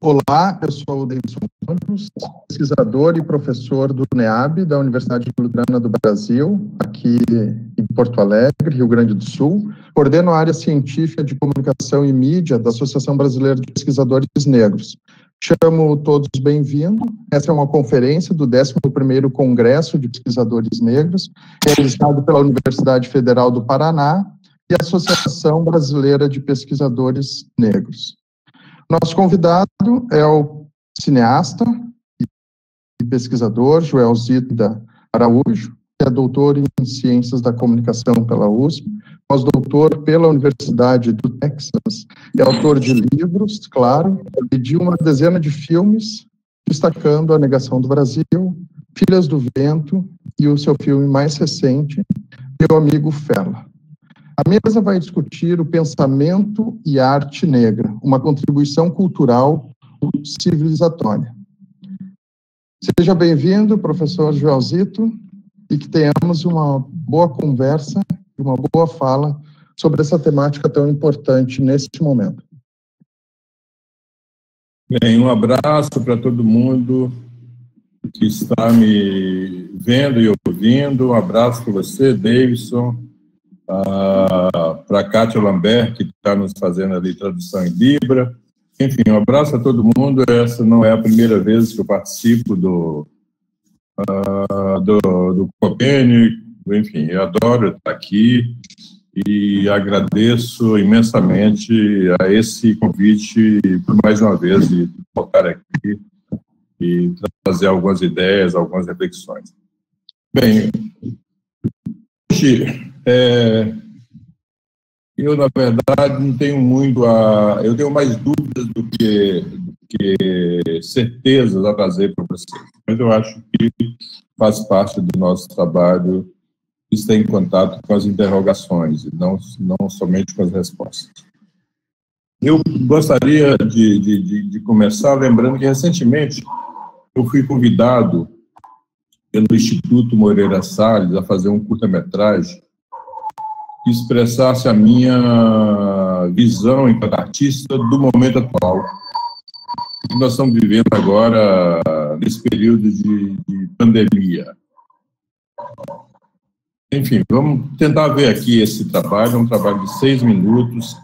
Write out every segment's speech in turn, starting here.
Olá, eu sou o Davidson Campos, pesquisador e professor do UNEAB, da Universidade Luterana do Brasil, aqui em Porto Alegre, Rio Grande do Sul. Coordeno a área científica de comunicação e mídia da Associação Brasileira de Pesquisadores Negros. Chamo todos bem-vindos. Essa é uma conferência do 11º Congresso de Pesquisadores Negros, realizado pela Universidade Federal do Paraná e a Associação Brasileira de Pesquisadores Negros. Nosso convidado é o cineasta e pesquisador Joelzito Araújo, que é doutor em Ciências da Comunicação pela USP, pós-doutor pela Universidade do Texas, é autor de livros, claro, e de uma dezena de filmes, destacando A Negação do Brasil, Filhas do Vento e o seu filme mais recente, Meu Amigo Fela. A mesa vai discutir o pensamento e a arte negra, uma contribuição cultural civilizatória. Seja bem-vindo, professor Joelzito, e que tenhamos uma boa conversa e uma boa fala sobre essa temática tão importante neste momento. Bem, um abraço para todo mundo que está me vendo e ouvindo. Um abraço para você, Davidson, para a Kátia Lambert, que está nos fazendo ali tradução em Libra. Enfim, um abraço a todo mundo. Essa não é a primeira vez que eu participo do Copênio. Enfim, eu adoro estar aqui e agradeço imensamente a esse convite por mais uma vez de voltar aqui e trazer algumas ideias, algumas reflexões. Bem, hoje eu, na verdade, não tenho muito eu tenho mais dúvidas do que certezas a trazer para vocês, mas eu acho que faz parte do nosso trabalho estar em contato com as interrogações, e não somente com as respostas. Eu gostaria de começar lembrando que, recentemente, eu fui convidado pelo Instituto Moreira Salles a fazer um curta-metragem que expressasse a minha visão enquanto artista do momento atual, que nós estamos vivendo agora nesse período de pandemia. Enfim, vamos tentar ver aqui esse trabalho, é um trabalho de 6 minutos,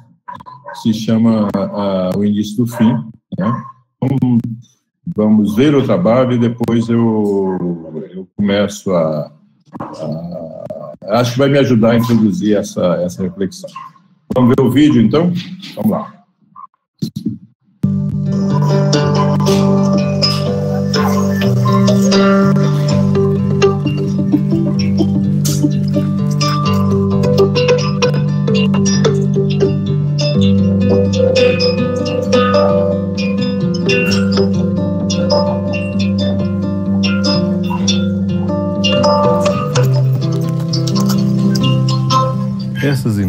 se chama O Início do Fim, né? Vamos ver o trabalho e depois eu começo acho que vai me ajudar a introduzir essa reflexão. Vamos ver o vídeo, então? Vamos lá.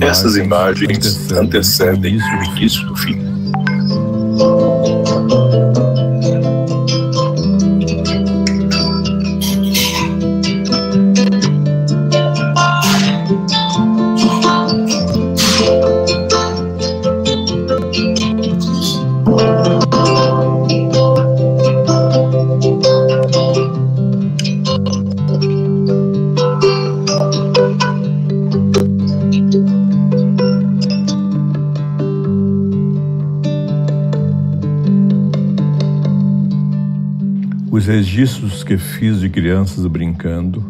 essas imagens antecedem o início do fim. Os registros que fiz de crianças brincando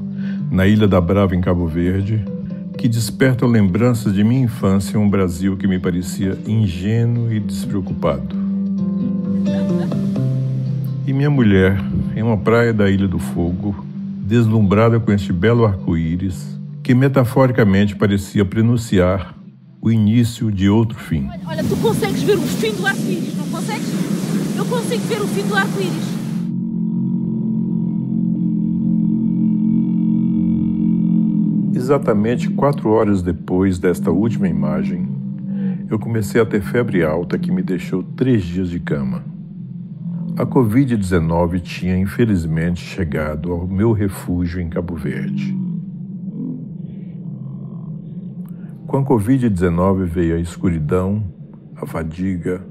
na Ilha da Brava, em Cabo Verde, que despertam lembranças de minha infância em um Brasil que me parecia ingênuo e despreocupado. E minha mulher, em uma praia da Ilha do Fogo, deslumbrada com este belo arco-íris, que metaforicamente parecia prenunciar o início de outro fim. Olha, tu consegues ver o fim do arco-íris, não consegues? Eu consigo ver o fim do arco-íris. Exatamente 4 horas depois desta última imagem, eu comecei a ter febre alta que me deixou 3 dias de cama. A Covid-19 tinha, infelizmente, chegado ao meu refúgio em Cabo Verde. Com a Covid-19 veio a escuridão, a fadiga,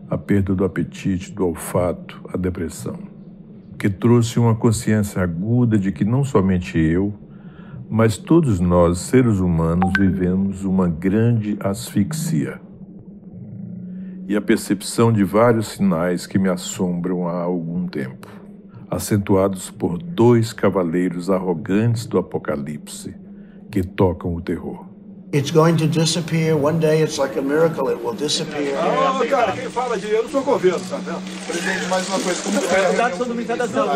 a perda do apetite, do olfato, a depressão, que trouxe uma consciência aguda de que não somente eu, mas todos nós, seres humanos, vivemos uma grande asfixia. E a percepção de vários sinais que me assombram há algum tempo, acentuados por 2 cavaleiros arrogantes do apocalipse que tocam o terror. It's going to disappear. One day it's like a miracle, it will disappear. Cara, quem fala de eu não sou governo, tá vendo? Presidente, mais uma coisa, como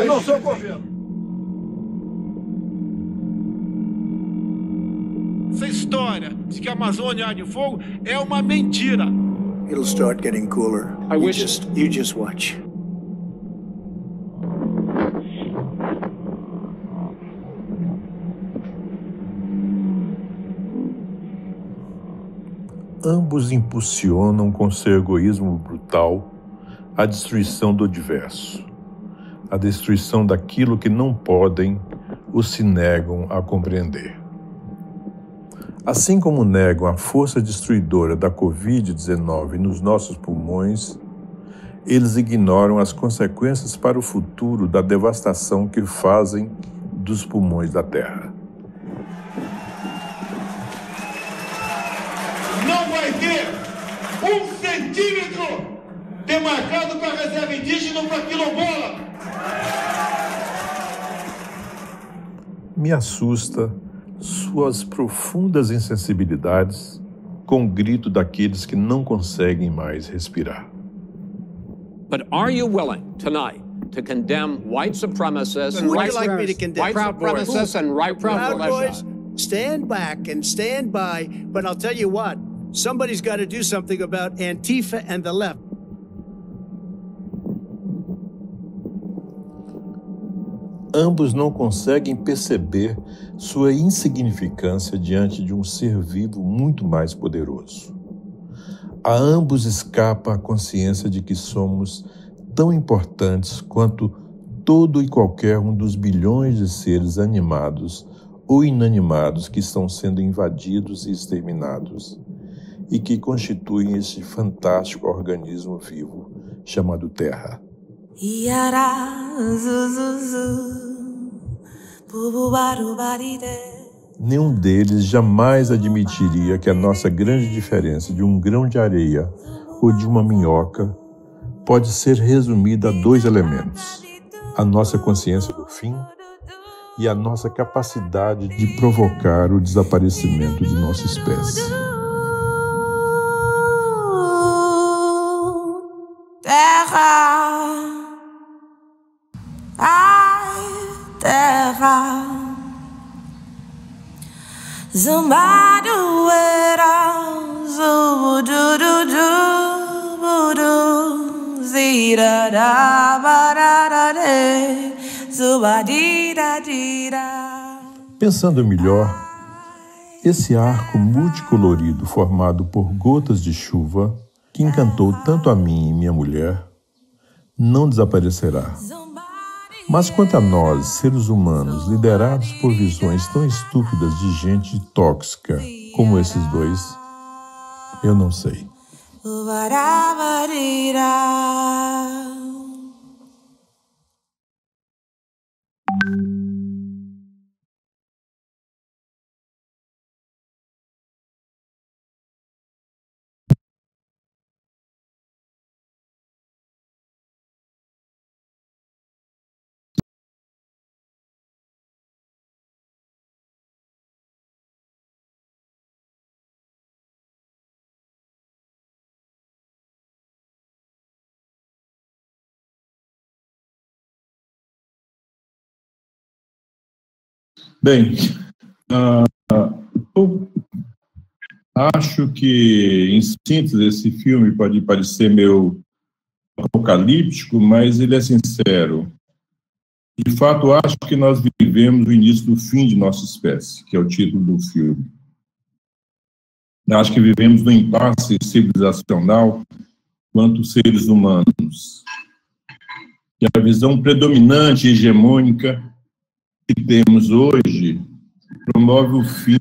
Eu não sou governo. Essa história de que a Amazônia arde fogo é uma mentira. It'll start getting cooler. You just watch. Ambos impulsionam com seu egoísmo brutal a destruição do diverso, a destruição daquilo que não podem ou se negam a compreender. Assim como negam a força destruidora da Covid-19 nos nossos pulmões, eles ignoram as consequências para o futuro da devastação que fazem dos pulmões da Terra. Não vai ter 1 centímetro demarcado para a reserva indígena ou para quilombola. Me assusta suas profundas insensibilidades com o grito daqueles que não conseguem mais respirar. But are you willing tonight to condemn white supremacists and white supremacists and right militia? Stand back and stand by, but I'll tell you what, somebody's got to do something about Antifa and the left. Ambos não conseguem perceber sua insignificância diante de um ser vivo muito mais poderoso. A ambos escapa a consciência de que somos tão importantes quanto todo e qualquer um dos bilhões de seres animados ou inanimados que estão sendo invadidos e exterminados e que constituem esse fantástico organismo vivo chamado Terra. Nenhum deles jamais admitiria que a nossa grande diferença de um grão de areia ou de uma minhoca pode ser resumida a 2 elementos: a nossa consciência do fim e a nossa capacidade de provocar o desaparecimento de nossa espécie. Terra, ai, terra, Zumbaduera, zubudududu, budu, zidadabarade, zubadidadida. Pensando melhor, Esse arco multicolorido formado por gotas de chuva, que encantou tanto a mim e minha mulher, não desaparecerá. Mas quanto a nós, seres humanos, liderados por visões tão estúpidas de gente tóxica como esses dois, eu não sei. Bem, eu acho que, em síntese, esse filme pode parecer meio apocalíptico, mas ele é sincero. De fato, acho que nós vivemos o início do fim de nossa espécie, que é o título do filme. Acho que vivemos no impasse civilizacional quanto seres humanos. E a visão predominante e hegemônica que temos hoje promove o fim,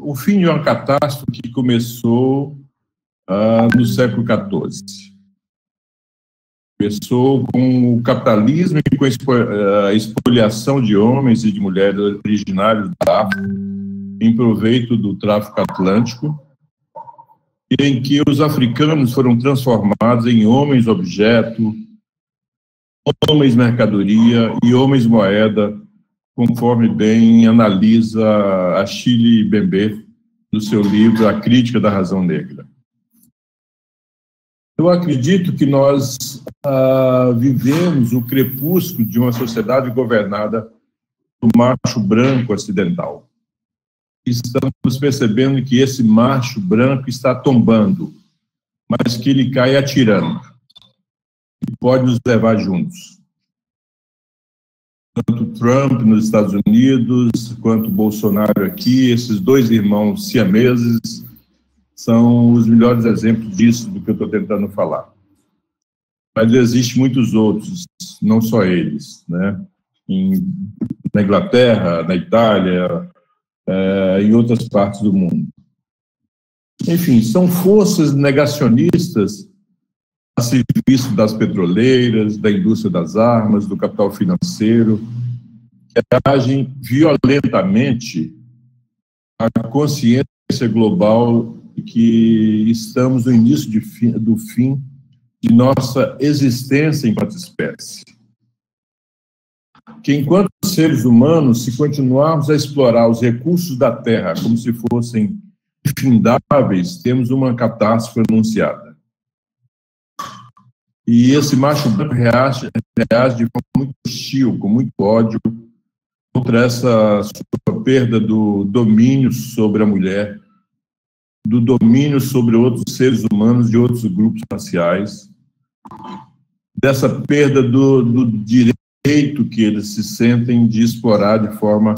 o fim de uma catástrofe que começou no século XIV. Começou com o capitalismo e com a expoliação de homens e de mulheres originários da África em proveito do tráfico atlântico, em que os africanos foram transformados em homens-objeto, homens-mercadoria e homens-moeda, conforme bem analisa Achille Mbembe no seu livro A Crítica da Razão Negra. Eu acredito que nós vivemos o crepúsculo de uma sociedade governada por macho branco ocidental. Estamos percebendo que esse macho branco está tombando, mas que ele cai atirando e pode nos levar juntos. Tanto Trump nos Estados Unidos, quanto Bolsonaro aqui, esses dois irmãos siameses são os melhores exemplos disso, do que eu estou tentando falar. Mas existem muitos outros, não só eles, né? Na Inglaterra, na Itália, em outras partes do mundo. Enfim, são forças negacionistas a serviço das petroleiras, da indústria das armas, do capital financeiro, que agem violentamente a consciência global de que estamos no início do fim de nossa existência enquanto espécie. Que enquanto seres humanos, se continuarmos a explorar os recursos da Terra como se fossem infindáveis, temos uma catástrofe anunciada. E esse macho branco reage de forma muito hostil, com muito ódio, contra essa sua perda do domínio sobre a mulher, do domínio sobre outros seres humanos de outros grupos raciais, dessa perda do direito que eles se sentem de explorar de forma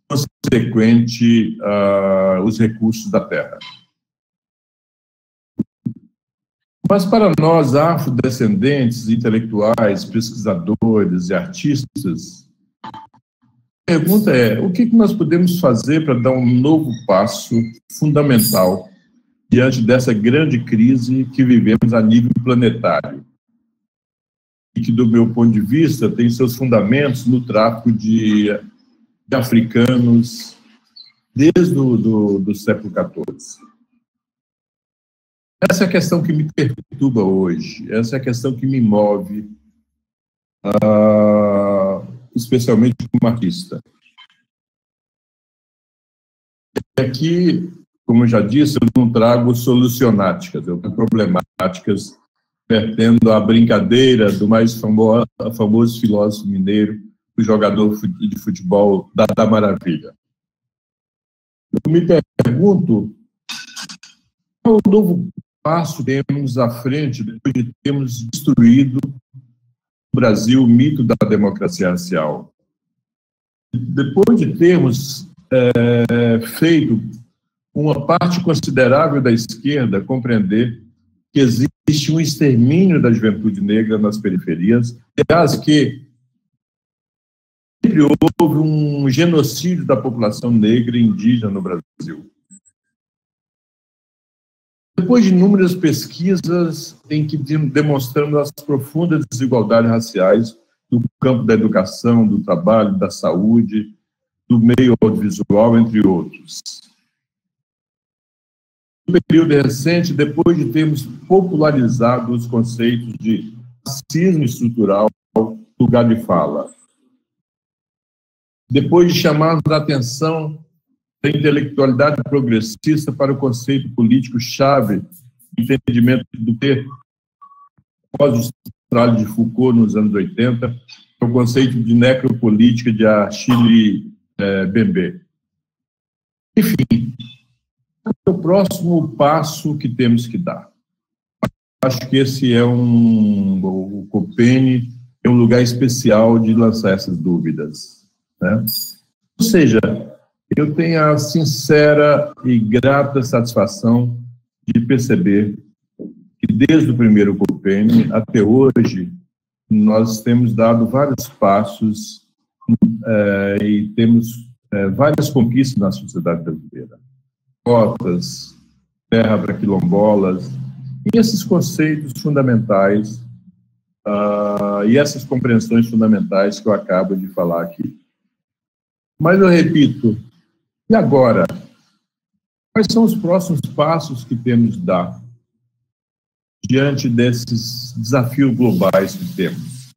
consequente os recursos da terra. Mas para nós, afrodescendentes, intelectuais, pesquisadores e artistas, a pergunta é: o que nós podemos fazer para dar um novo passo fundamental diante dessa grande crise que vivemos a nível planetário? E que, do meu ponto de vista, tem seus fundamentos no tráfico de africanos desde o século XIV. Essa é a questão que me perturba hoje, essa é a questão que me move, especialmente como artista. Aqui, como eu já disse, eu não trago solucionáticas, eu trago problemáticas, vertendo a brincadeira do mais famoso filósofo mineiro, o jogador de futebol da Maravilha. Eu me pergunto qual o novo passo temos à frente depois de termos destruído no Brasil o mito da democracia racial. depois de termos feito uma parte considerável da esquerda compreender que existe um extermínio da juventude negra nas periferias, aliás, que sempre houve um genocídio da população negra e indígena no Brasil. Depois de inúmeras pesquisas em que demonstramos as profundas desigualdades raciais no campo da educação, do trabalho, da saúde, do meio audiovisual, entre outros. No período recente, depois de termos popularizado os conceitos de racismo estrutural, lugar de fala, depois de chamarmos a atenção da intelectualidade progressista para o conceito político-chave, entendimento do ter, após o trabalho de Foucault nos anos 80, o conceito de necropolítica de Achille Mbembe. Enfim, é o próximo passo que temos que dar. Acho que esse é o Copene é um lugar especial de lançar essas dúvidas, né? Ou seja, eu tenho a sincera e grata satisfação de perceber que desde o primeiro Copene até hoje nós temos dado vários passos e temos várias conquistas na sociedade brasileira. Cotas, terra para quilombolas, e esses conceitos fundamentais e essas compreensões fundamentais que eu acabo de falar aqui. Mas eu repito, e agora? Quais são os próximos passos que temos de dar diante desses desafios globais que temos?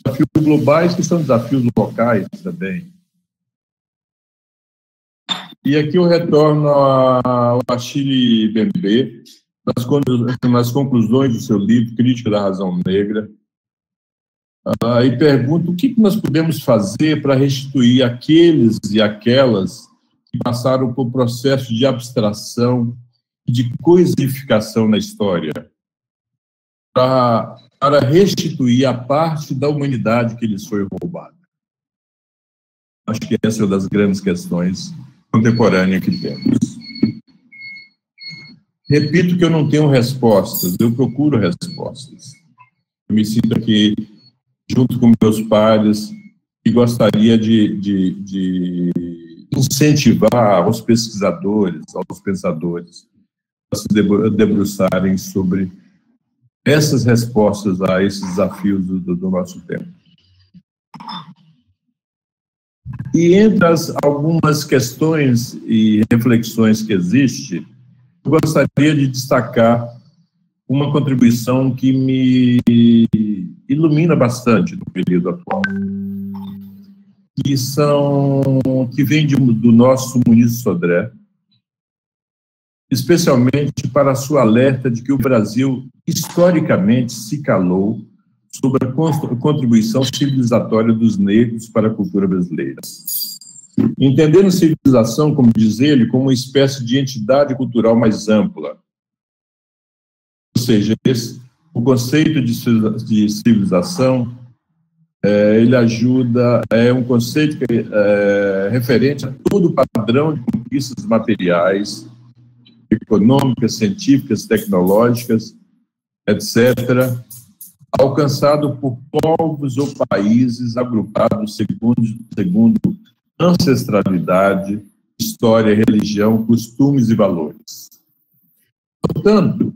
Desafios globais que são desafios locais também. E aqui eu retorno ao Achille Mbembe, nas conclusões do seu livro, Crítica da Razão Negra, e pergunto o que nós podemos fazer para restituir aqueles e aquelas que passaram por processo de abstração e de coisificação na história, para restituir a parte da humanidade que lhes foi roubada. Acho que essa é uma das grandes questões contemporâneas que temos. Repito que eu não tenho respostas, eu procuro respostas. Eu me sinto aqui junto com meus pares e gostaria de incentivar os pesquisadores, aos pensadores, a se debruçarem sobre essas respostas a esses desafios do nosso tempo. E entre algumas questões e reflexões que existem, eu gostaria de destacar uma contribuição que me ilumina bastante no período atual, que vem do nosso Muniz Sodré, especialmente para a sua alerta de que o Brasil, historicamente, se calou sobre a contribuição civilizatória dos negros para a cultura brasileira. Entendendo civilização, como diz ele, como uma espécie de entidade cultural mais ampla. Ou seja, o conceito de civilização, ele ajuda, é um conceito referente a todo o padrão de conquistas materiais, econômicas, científicas, tecnológicas, etc., alcançado por povos ou países agrupados segundo ancestralidade, história, religião, costumes e valores. Portanto,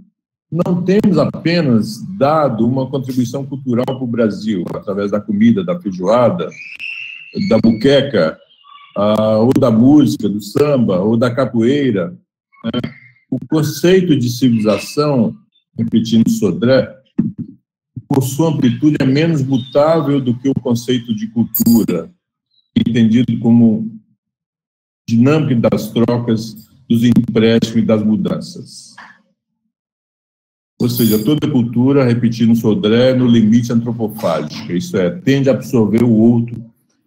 não temos apenas dado uma contribuição cultural para o Brasil, através da comida, da feijoada, da muqueca, ou da música, do samba, ou da capoeira, né? O conceito de civilização, repetindo Sodré, por sua amplitude, é menos mutável do que o conceito de cultura, entendido como dinâmica das trocas, dos empréstimos e das mudanças. Ou seja, toda cultura, repetindo Sodré, no limite antropofágico, isso é, tende a absorver o outro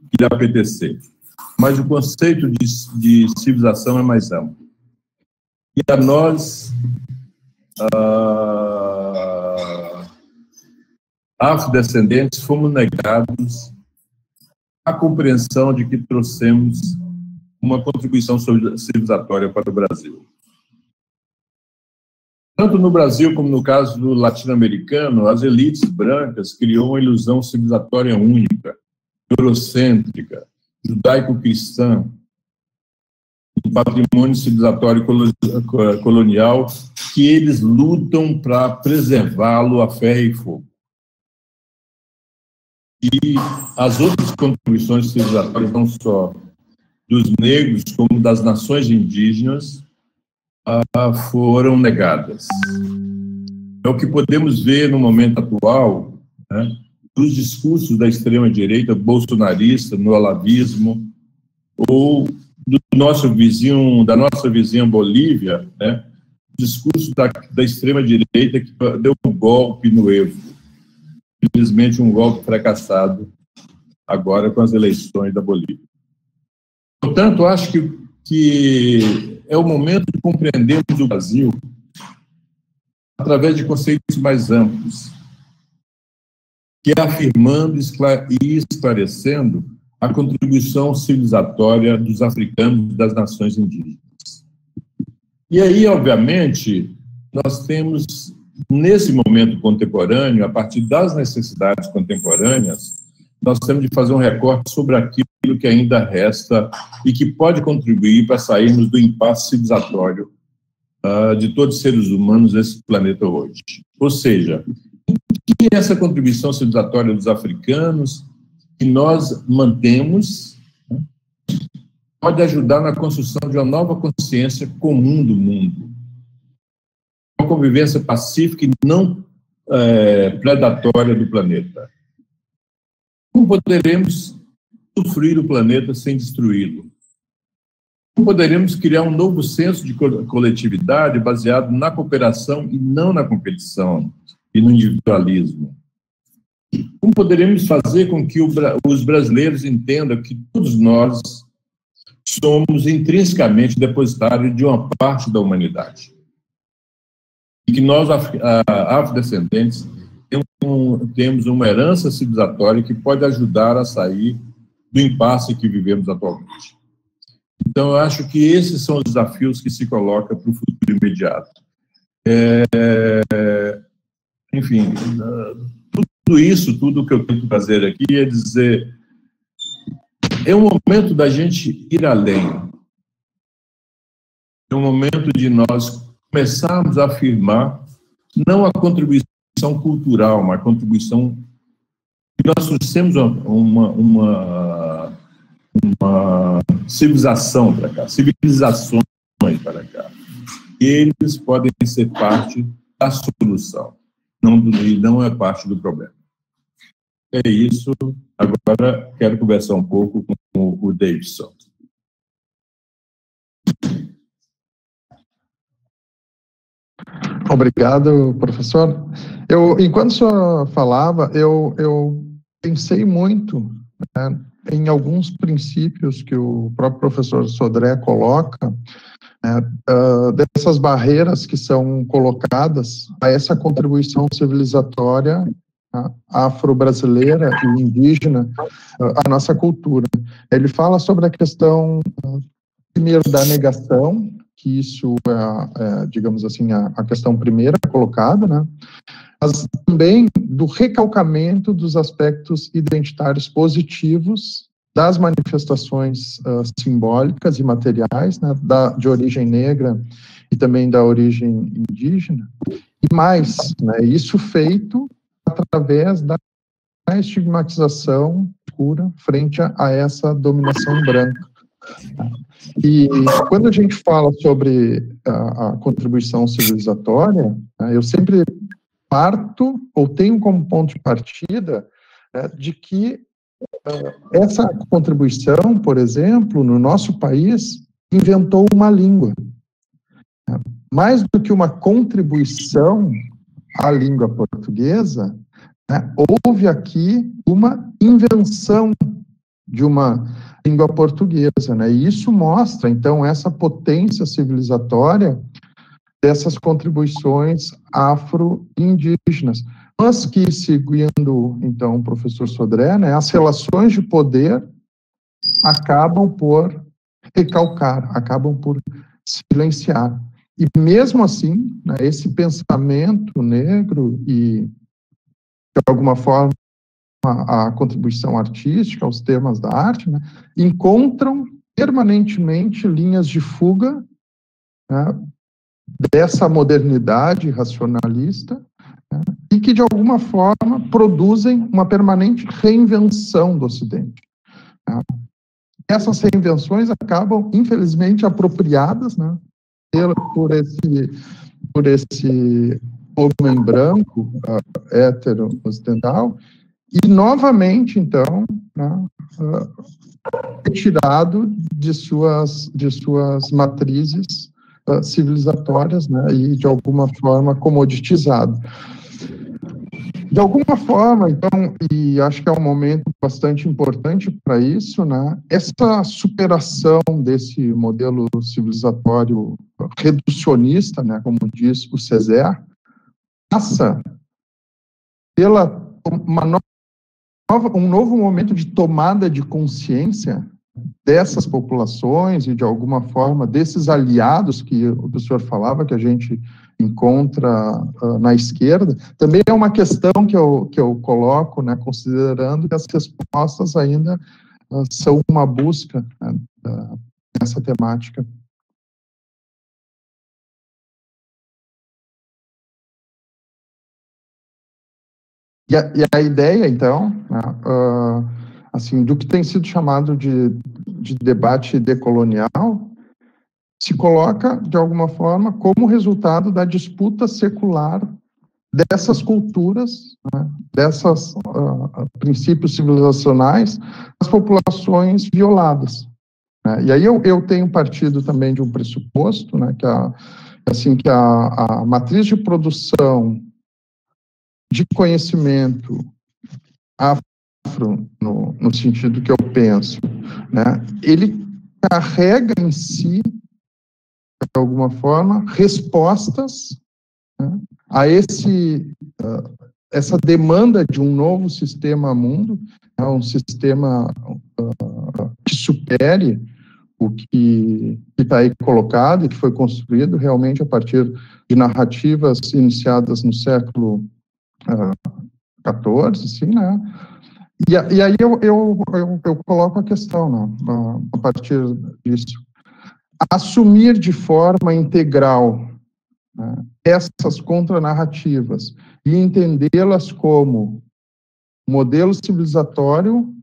que lhe apetecer. Mas o conceito de civilização é mais amplo. E a nós, afrodescendentes, fomos negados a compreensão de que trouxemos uma contribuição civilizatória para o Brasil. Tanto no Brasil como no caso do latino-americano, as elites brancas criou uma ilusão civilizatória única, eurocêntrica, judaico-cristã, um patrimônio civilizatório colonial que eles lutam para preservá-lo a ferro e fogo. E as outras contribuições civilizatórias, não só dos negros, como das nações indígenas, foram negadas. É o que podemos ver no momento atual, né, dos discursos da extrema-direita bolsonarista, no olavismo, ou do nosso vizinho, da nossa vizinha Bolívia, né, discurso da extrema-direita que deu um golpe no Evo. Infelizmente, um golpe fracassado agora com as eleições da Bolívia. Portanto, acho que é o momento de compreendermos o Brasil através de conceitos mais amplos, que é afirmando e esclarecendo a contribuição civilizatória dos africanos e das nações indígenas. E aí, obviamente, nós temos, nesse momento contemporâneo, a partir das necessidades contemporâneas, nós temos de fazer um recorte sobre aquilo que ainda resta e que pode contribuir para sairmos do impasse civilizatório de todos os seres humanos nesse planeta hoje. Ou seja, que essa contribuição civilizatória dos africanos que nós mantemos, né, pode ajudar na construção de uma nova consciência comum do mundo, uma convivência pacífica e não predatória do planeta. Como poderemos sofrer o planeta sem destruí-lo? Como poderemos criar um novo senso de coletividade baseado na cooperação e não na competição e no individualismo? Como poderemos fazer com que os brasileiros entendam que todos nós somos intrinsecamente depositários de uma parte da humanidade? E que nós, afrodescendentes, temos uma herança civilizatória que pode ajudar a sair do impasse que vivemos atualmente. Então, eu acho que esses são os desafios que se colocam para o futuro imediato. Enfim, tudo que eu tento fazer aqui é dizer, é um momento da gente ir além. É um momento de nós começarmos a afirmar não a contribuição cultural, mas a contribuição que nós trouxemos uma civilização para cá, civilizações para cá. E eles podem ser parte da solução, não é parte do problema. É isso. Agora quero conversar um pouco com o Davidson. Obrigado, professor. Enquanto o senhor falava, eu pensei muito, né, em alguns princípios que o próprio professor Sodré coloca, dessas barreiras que são colocadas a essa contribuição civilizatória afro-brasileira e indígena à nossa cultura. Ele fala sobre a questão, primeiro, da negação, que isso é, digamos assim, a questão primeira colocada, né? Mas também do recalcamento dos aspectos identitários positivos das manifestações simbólicas e materiais, né, de origem negra e também da origem indígena, e mais, né, isso feito através da estigmatização escura frente a essa dominação branca. E quando a gente fala sobre a contribuição civilizatória, eu sempre parto, ou tenho como ponto de partida, de que essa contribuição, por exemplo, no nosso país, inventou uma língua. Mais do que uma contribuição à língua portuguesa, houve aqui uma invenção de uma língua portuguesa, né? E isso mostra, então, essa potência civilizatória dessas contribuições afro-indígenas, mas que, seguindo, então, o professor Sodré, né, as relações de poder acabam por recalcar, acabam por silenciar. E mesmo assim, né, esse pensamento negro e, de alguma forma, a contribuição artística, os temas da arte, né, encontram permanentemente linhas de fuga, né, dessa modernidade racionalista, né, e que, de alguma forma, produzem uma permanente reinvenção do Ocidente. Né. Essas reinvenções acabam, infelizmente, apropriadas, né, por esse homem branco, hétero ocidental, e novamente, então, né, retirado de suas matrizes civilizatórias, né, e de alguma forma comoditizado. De alguma forma, então, e acho que é um momento bastante importante para isso, né, essa superação desse modelo civilizatório reducionista, né, como diz o Césaire, passa pela um novo momento de tomada de consciência dessas populações e, de alguma forma, desses aliados que o senhor falava, que a gente encontra na esquerda. Também é uma questão que eu coloco, né, considerando que as respostas ainda são uma busca, né, nessa temática. E a ideia, então, né, assim, do que tem sido chamado de debate decolonial, se coloca, de alguma forma, como resultado da disputa secular dessas culturas, né, desses princípios civilizacionais, das populações violadas. Né. E aí eu tenho partido também de um pressuposto, né, que a matriz de produção de conhecimento afro, no sentido que eu penso, né, ele carrega em si, de alguma forma, respostas, né, a essa demanda de um novo sistema mundo, né, um sistema que supere o que está aí colocado e que foi construído realmente a partir de narrativas iniciadas no século 14, assim, né? E aí eu coloco a questão, né, a partir disso. Assumir de forma integral, né, essas contranarrativas e entendê-las como modelo civilizatório,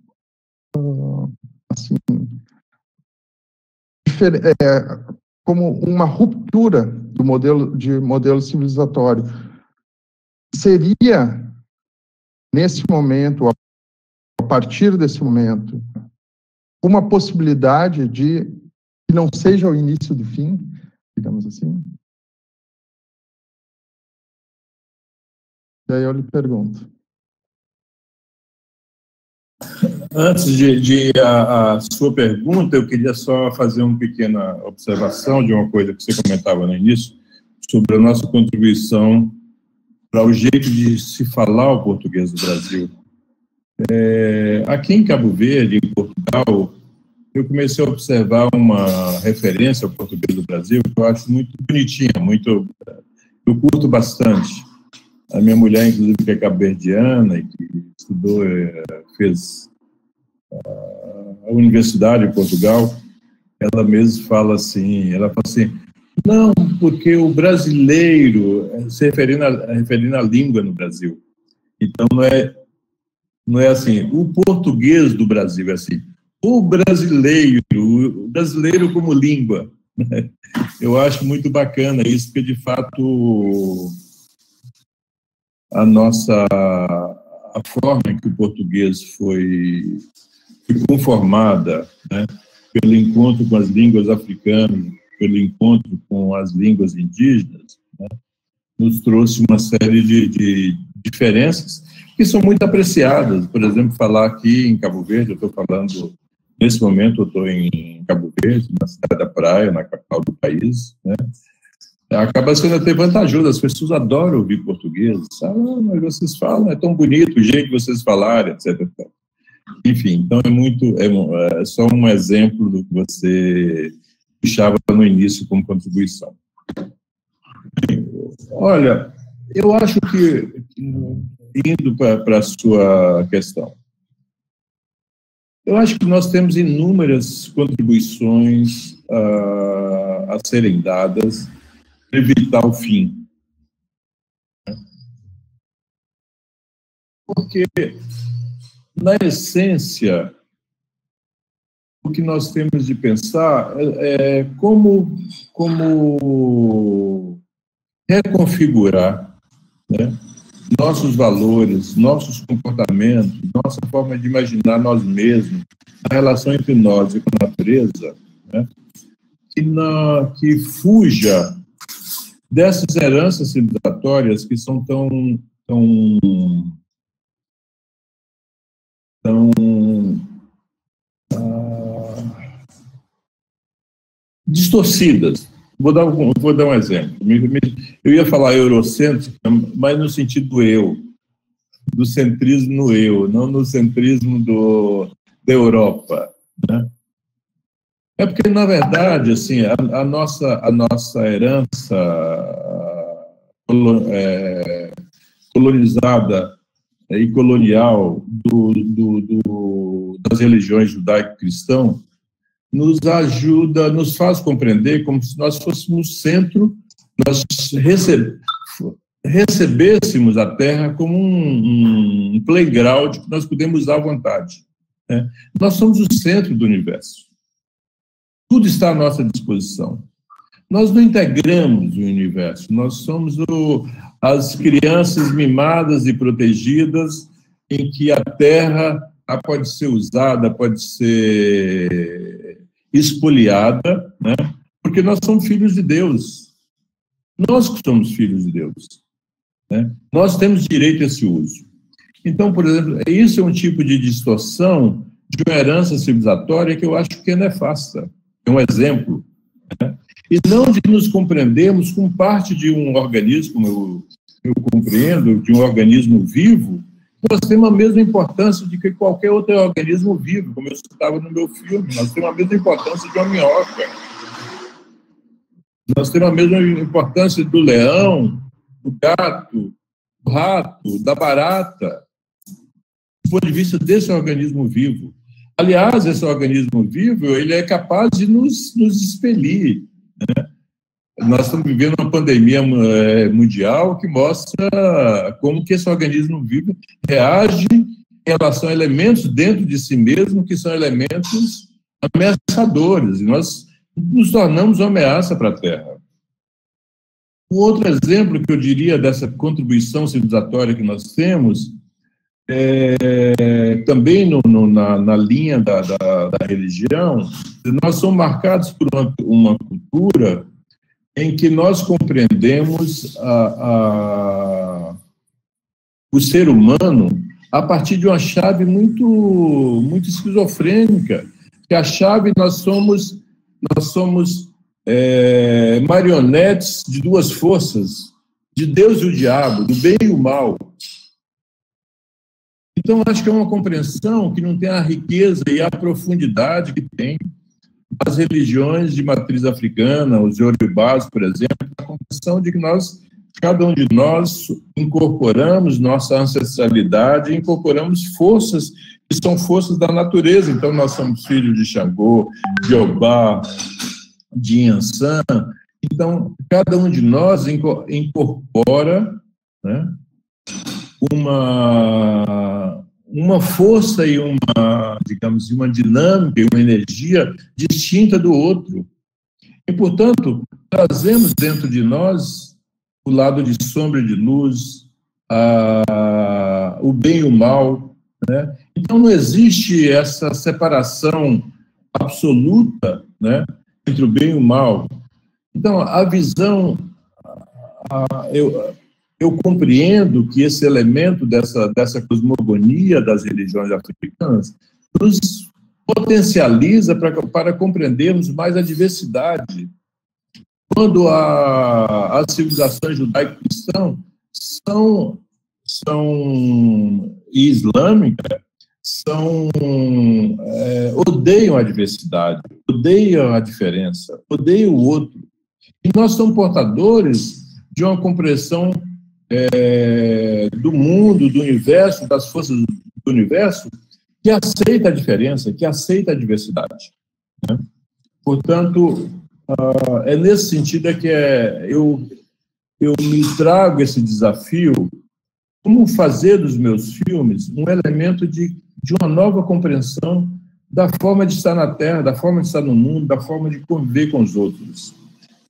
assim, como uma ruptura do modelo civilizatório, seria, nesse momento, a partir desse momento, uma possibilidade de que não seja o início do fim, digamos assim? E aí eu lhe pergunto. Antes a sua pergunta, eu queria só fazer uma pequena observação de uma coisa que você comentava no início, sobre a nossa contribuição para o jeito de se falar o português do Brasil. Aqui em Cabo Verde, em Portugal, eu comecei a observar uma referência ao português do Brasil que eu acho muito bonitinha, eu curto bastante. A minha mulher, inclusive, que é cabo-verdiana e que estudou, fez a universidade em Portugal, ela mesma fala assim, não, porque o brasileiro, se referindo à língua no Brasil. Então, não é assim, o português do Brasil é assim, o brasileiro como língua. Né? Eu acho muito bacana isso, porque, de fato, a forma em que o português foi conformada, né, pelo encontro com as línguas africanas, pelo encontro com as línguas indígenas, né, nos trouxe uma série de diferenças que são muito apreciadas. Por exemplo, falar aqui em Cabo Verde, eu estou falando, nesse momento eu estou em Cabo Verde, na cidade da Praia, na capital do país, né, acaba sendo até vantajoso, as pessoas adoram ouvir português, mas vocês falam, é tão bonito o jeito que vocês falarem, etc. Enfim, então é só um exemplo do que você puxava no início como contribuição. Olha, eu acho que, indo para a sua questão, eu acho que nós temos inúmeras contribuições a serem dadas para evitar o fim. Porque, na essência, o que nós temos de pensar é como reconfigurar, né, nossos valores, nossos comportamentos, nossa forma de imaginar nós mesmos, a relação entre nós e com a natureza, né, que fuja dessas heranças civilizatórias que são tão distorcidas. Vou dar um exemplo. Eu ia falar eurocêntrica, mas no sentido do centrismo no eu, não no centrismo da Europa, né? É porque, na verdade, assim, a nossa herança colonizada e colonial das religiões judaico-cristão nos ajuda, nos faz compreender como se nós fôssemos centro, nós recebêssemos a Terra como um playground que nós podemos usar à vontade, né? Nós somos o centro do universo. Tudo está à nossa disposição. Nós não integramos o universo, nós somos as crianças mimadas e protegidas em que a Terra pode ser usada, pode ser espoliada, né? Porque nós somos filhos de Deus. Nós que somos filhos de Deus, né? Nós temos direito a esse uso. Então, por exemplo, isso é um tipo de distorção de uma herança civilizatória que eu acho que é nefasta. É um exemplo, né? E não de nos compreendermos como parte de um organismo, como eu compreendo, de um organismo vivo, nós temos a mesma importância de que qualquer outro organismo vivo, como eu citava no meu filme, nós temos a mesma importância de uma minhoca. Nós temos a mesma importância do leão, do gato, do rato, da barata, do ponto de vista desse organismo vivo. Aliás, esse organismo vivo, ele é capaz de nos expelir, né? Nós estamos vivendo uma pandemia mundial que mostra como que esse organismo vivo reage em relação a elementos dentro de si mesmo que são elementos ameaçadores, e nós nos tornamos uma ameaça para a Terra. Um outro exemplo que eu diria dessa contribuição civilizatória que nós temos também na linha da religião, nós somos marcados por uma cultura em que nós compreendemos o ser humano a partir de uma chave muito esquizofrênica, que a chave nós somos marionetes de duas forças, de Deus e o diabo, do bem e o mal. Então, acho que é uma compreensão que não tem a riqueza e a profundidade que tem as religiões de matriz africana, os iorubás, por exemplo, a compreensão de que cada um de nós incorporamos nossa ancestralidade, incorporamos forças que são forças da natureza. Então, nós somos filhos de Xangô, de Obá, de Inhansã. Então, cada um de nós incorpora, né, uma força e digamos, uma dinâmica e uma energia distinta do outro. E, portanto, trazemos dentro de nós o lado de sombra e de luz, o bem e o mal, né? Então, não existe essa separação absoluta, né, entre o bem e o mal. Então, a visão... Eu compreendo que esse elemento dessa cosmogonia das religiões africanas nos potencializa para compreendermos mais a diversidade. Quando as civilizações judaico-cristãs e islâmica odeiam a diversidade, odeiam a diferença, odeiam o outro. E nós somos portadores de uma compreensão do mundo, do universo, das forças do universo, que aceita a diferença, que aceita a diversidade, né? Portanto, é nesse sentido que eu me trago esse desafio, como fazer dos meus filmes um elemento de uma nova compreensão da forma de estar na Terra, da forma de estar no mundo, da forma de conviver com os outros.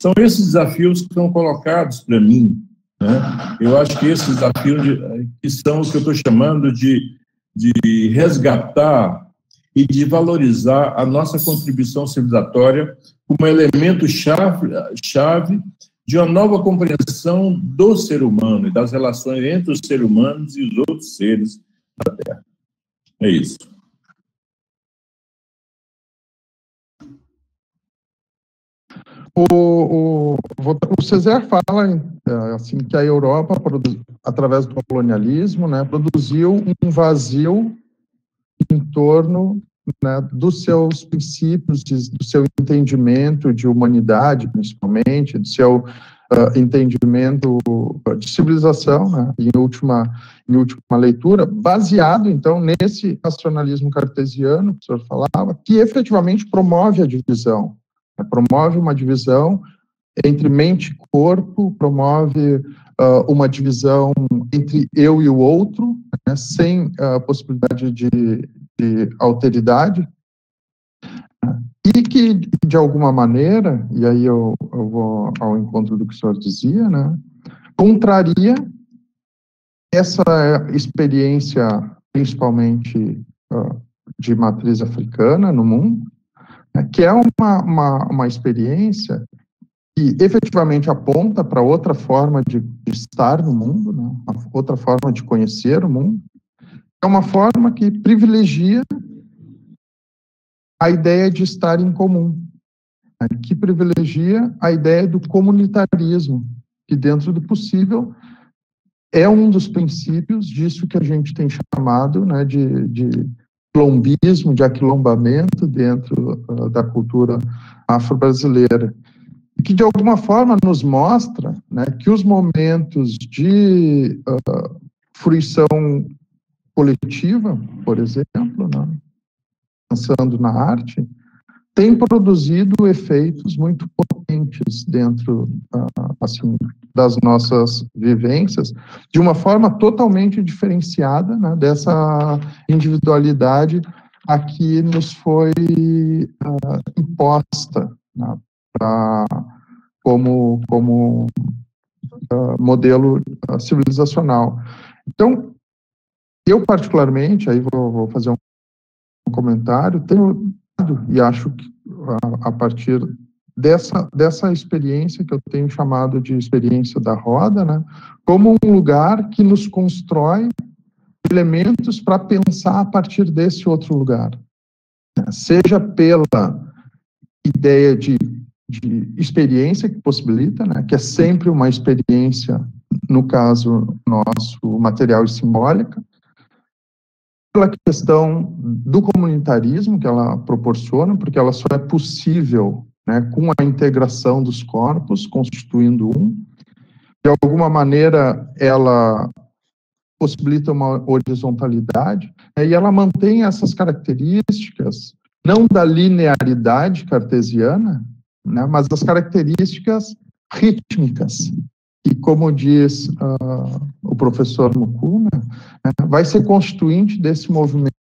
São esses desafios que estão colocados para mim, né? Eu acho que esses desafios que são os que eu estou chamando de resgatar e de valorizar a nossa contribuição civilizatória como elemento chave de uma nova compreensão do ser humano e das relações entre os seres humanos e os outros seres da Terra. É isso. O Césaire fala assim, que a Europa, através do colonialismo, né, produziu um vazio em torno, né, dos seus princípios, do seu entendimento de humanidade, principalmente, do seu entendimento de civilização, né, em última leitura, baseado, então, nesse racionalismo cartesiano, que o senhor falava, que efetivamente promove a divisão, né, promove uma divisão entre mente e corpo, promove uma divisão entre eu e o outro, né, sem possibilidade de alteridade, e que, de alguma maneira, e aí eu vou ao encontro do que o senhor dizia, né, contraria essa experiência, principalmente de matriz africana no mundo, né, que é uma experiência que efetivamente aponta para outra forma de estar no mundo, né, outra forma de conhecer o mundo. É uma forma que privilegia a ideia de estar em comum, né, que privilegia a ideia do comunitarismo, que dentro do possível é um dos princípios disso que a gente tem chamado, né, de quilombismo, de aquilombamento dentro da cultura afro-brasileira, e que de alguma forma nos mostra, né, que os momentos de fruição coletiva, por exemplo, né, pensando na arte, tem produzido efeitos muito potentes dentro assim, das nossas vivências, de uma forma totalmente diferenciada, né, dessa individualidade a que nos foi imposta, né, como modelo civilizacional. Então, eu particularmente, aí vou fazer um comentário, tenho, e acho que a partir dessa experiência que eu tenho chamado de experiência da roda, né, como um lugar que nos constrói elementos para pensar a partir desse outro lugar, né, seja pela ideia de experiência que possibilita, né, que é sempre uma experiência, no caso nosso, material e simbólica, pela questão do comunitarismo que ela proporciona, porque ela só é possível, né, com a integração dos corpos, constituindo um. De alguma maneira, ela possibilita uma horizontalidade, né, e ela mantém essas características, não da linearidade cartesiana, né, mas das características rítmicas, que, como diz o professor Mukuna, né, vai ser constituinte desse movimento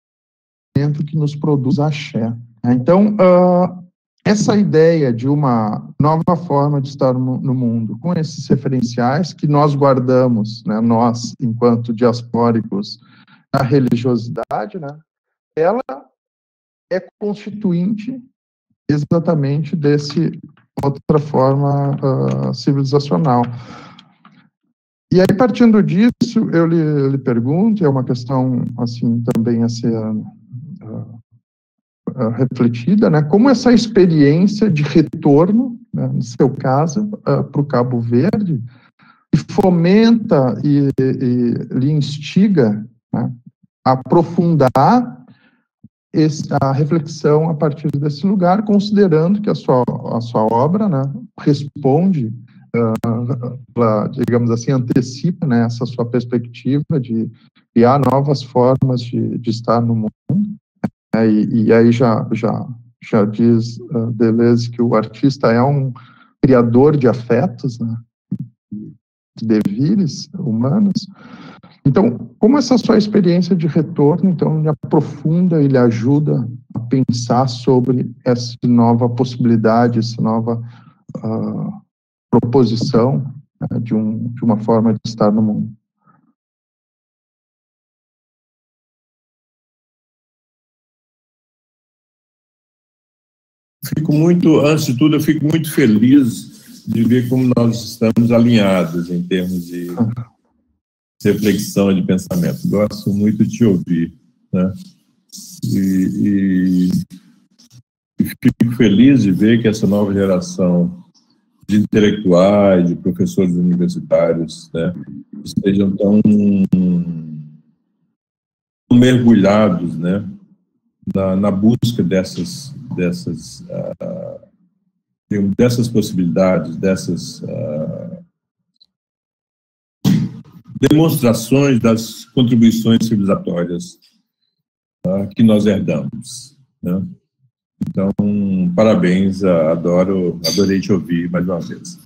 que nos produz axé. Então, essa ideia de uma nova forma de estar no mundo, com esses referenciais que nós guardamos, né, nós, enquanto diaspóricos, na religiosidade, né, ela é constituinte exatamente desse outra forma civilizacional. E aí, partindo disso, eu lhe pergunto, é uma questão, assim, também a ser refletida, né, como essa experiência de retorno, né, no seu caso, para o Cabo Verde, fomenta e lhe instiga, né, a aprofundar a reflexão a partir desse lugar, considerando que a sua obra, né, responde, digamos assim, antecipa, né, essa sua perspectiva de criar novas formas de estar no mundo, né, e aí já diz Deleuze que o artista é um criador de afetos, né, de devires humanos. Então, como essa sua experiência de retorno, então, lhe aprofunda e lhe ajuda a pensar sobre essa nova possibilidade, essa nova proposição, né, de uma forma de estar no mundo? Antes de tudo, eu fico muito feliz de ver como nós estamos alinhados em termos de reflexão e de pensamento. Gosto muito de te ouvir, né? E fico feliz de ver que essa nova geração de intelectuais, de professores universitários, né, estejam tão mergulhados, né, na busca dessas possibilidades, dessas demonstrações das contribuições civilizatórias que nós herdamos, né? Então, parabéns, adorei te ouvir mais uma vez.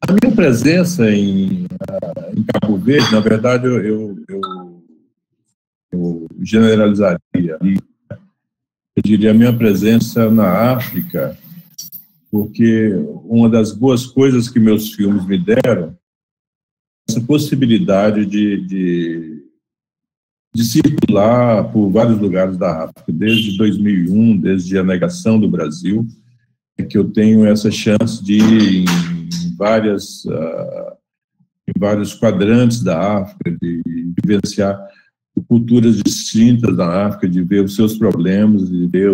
A minha presença em Cabo Verde, na verdade, eu generalizaria. Eu diria a minha presença na África, porque uma das boas coisas que meus filmes me deram é essa possibilidade de circular por vários lugares da África, desde 2001, desde a negação do Brasil, é que eu tenho essa chance de ir em vários quadrantes da África, de vivenciar culturas distintas da África, de ver os seus problemas, de ver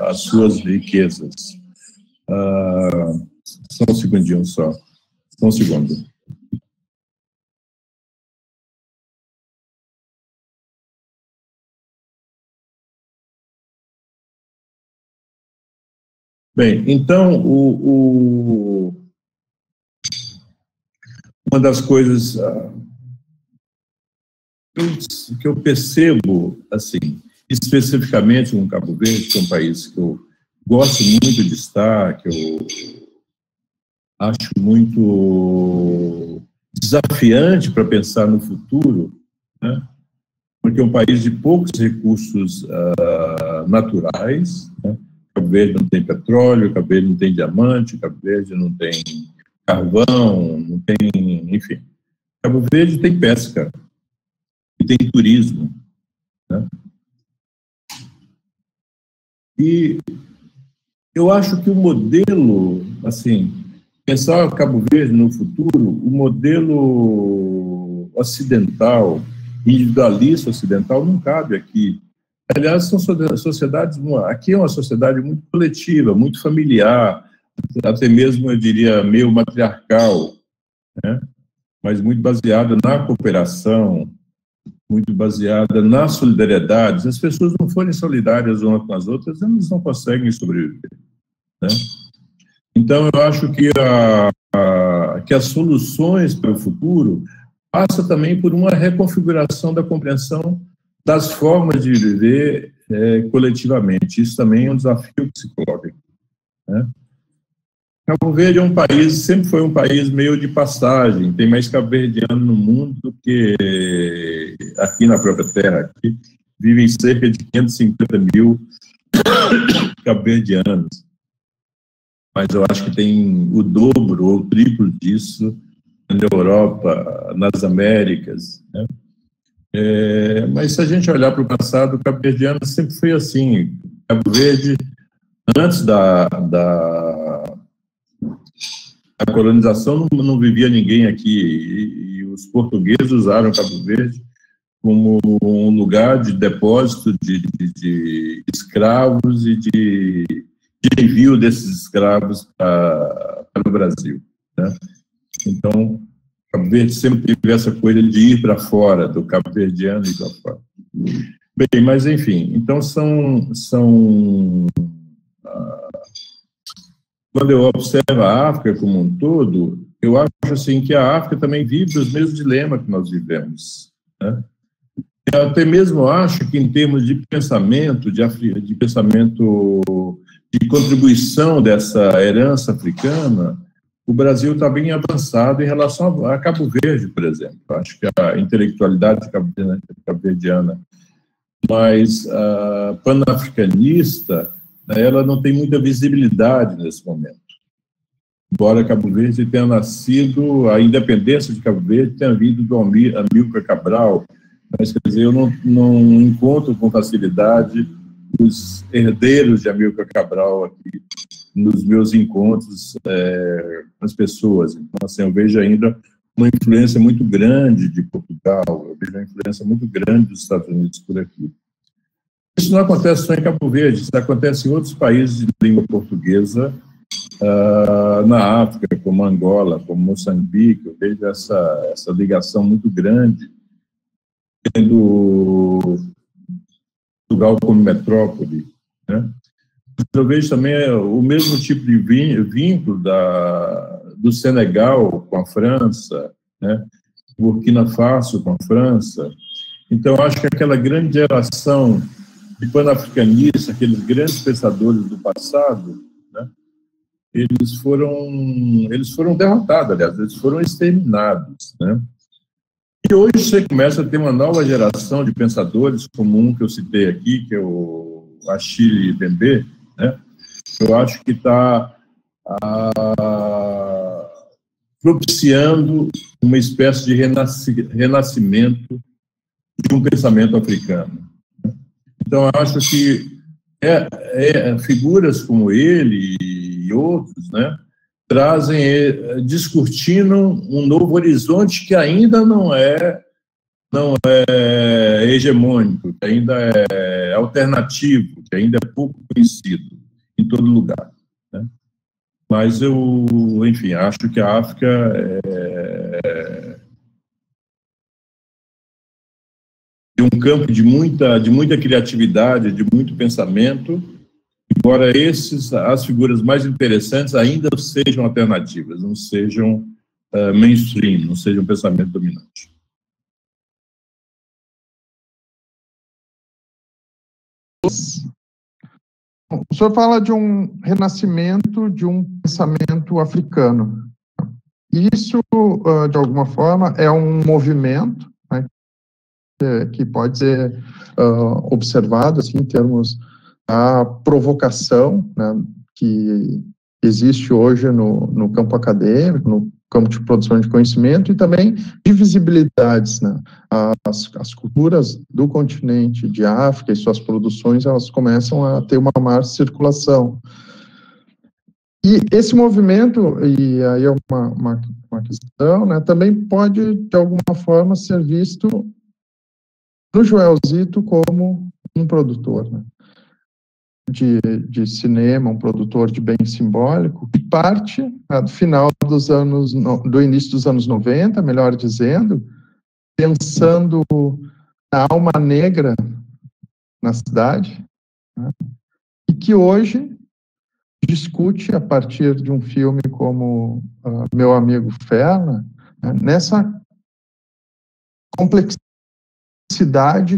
as suas riquezas. Só um segundinho só. Só um segundo. Bem, então, uma das coisas que eu percebo, assim, especificamente no Cabo Verde, que é um país que eu gosto muito de estar, que eu acho muito desafiante para pensar no futuro, né? Porque é um país de poucos recursos naturais, né? Cabo Verde não tem petróleo, Cabo Verde não tem diamante, Cabo Verde não tem carvão, não tem, enfim. Cabo Verde tem pesca e tem turismo, né? E eu acho que o modelo, assim, pensar Cabo Verde no futuro, o modelo ocidental, individualista ocidental, não cabe aqui. Aliás, são sociedades, aqui é uma sociedade muito coletiva, muito familiar, até mesmo, eu diria, meio matriarcal, né? Mas muito baseada na cooperação, muito baseada na solidariedade. Se as pessoas não forem solidárias umas com as outras, elas não conseguem sobreviver, né? Então, eu acho que as soluções para o futuro passa também por uma reconfiguração da compreensão das formas de viver coletivamente. Isso também é um desafio que se coloca aqui, né? Cabo Verde é um país, sempre foi um país meio de passagem, tem mais cabo-verdiano no mundo do que aqui na própria terra. Aqui vivem cerca de 550 mil cabo-verdianos, mas eu acho que tem o dobro ou o triplo disso na Europa, nas Américas, né? Mas se a gente olhar para o passado, o cabo-verdiano sempre foi assim. Cabo Verde, antes da colonização, não vivia ninguém aqui, e os portugueses usaram Cabo Verde como um lugar de depósito de escravos e de envio desses escravos para o Brasil, né? Então, Cabo Verde sempre teve essa coisa de ir para fora, do cabo-verdiano ir para fora. Bem, mas enfim, então quando eu observo a África como um todo, eu acho assim que a África também vive os mesmos dilemas que nós vivemos, né? Eu até mesmo acho que em termos de pensamento, de contribuição dessa herança africana, o Brasil está bem avançado em relação a Cabo Verde, por exemplo. Acho que a intelectualidade cabo-verdiana, mas a panafricanista, ela não tem muita visibilidade nesse momento. Embora Cabo Verde tenha nascido, a independência de Cabo Verde tenha vindo do Amílcar Cabral, mas, quer dizer, eu não encontro com facilidade os herdeiros de Amílcar Cabral aqui nos meus encontros com as pessoas. Então, assim, eu vejo ainda uma influência muito grande de Portugal, eu vejo uma influência muito grande dos Estados Unidos por aqui. Isso não acontece só em Cabo Verde, isso acontece em outros países de língua portuguesa, na África, como Angola, como Moçambique. Eu vejo essa ligação muito grande, tendo Portugal como metrópole, né? Eu vejo também o mesmo tipo de vínculo do Senegal com a França, né? Burkina Faso com a França. Então, acho que aquela grande geração de panafricanistas, aqueles grandes pensadores do passado, né? Eles foram derrotados, aliás, eles foram exterminados, né? E hoje você começa a ter uma nova geração de pensadores, como um que eu citei aqui, que é o Achille Mbembe, né? Eu acho que está propiciando uma espécie de renascimento de um pensamento africano. Então, eu acho que figuras como ele e outros, né, descortinam um novo horizonte que ainda não é hegemônico, que ainda é alternativo, que ainda é pouco conhecido em todo lugar, né? Mas eu, enfim, acho que a África é um campo de muita criatividade, de muito pensamento, embora as figuras mais interessantes ainda sejam alternativas, não sejam mainstream, não sejam pensamento dominante. O senhor fala de um renascimento de um pensamento africano. Isso, de alguma forma, é um movimento, né, que pode ser observado assim, em termos da provocação, né, que existe hoje no campo acadêmico, no campo de produção de conhecimento e também de visibilidades, né? As culturas do continente de África e suas produções, elas começam a ter uma maior circulação. E esse movimento, e aí é uma questão, né, também pode, de alguma forma, ser visto no Joelzito como um produtor, né, de cinema, um produtor de bem simbólico, que parte, né, do início dos anos 90, melhor dizendo, pensando na alma negra na cidade, né, e que hoje discute, a partir de um filme como Meu Amigo Ferna, né, nessa complexidade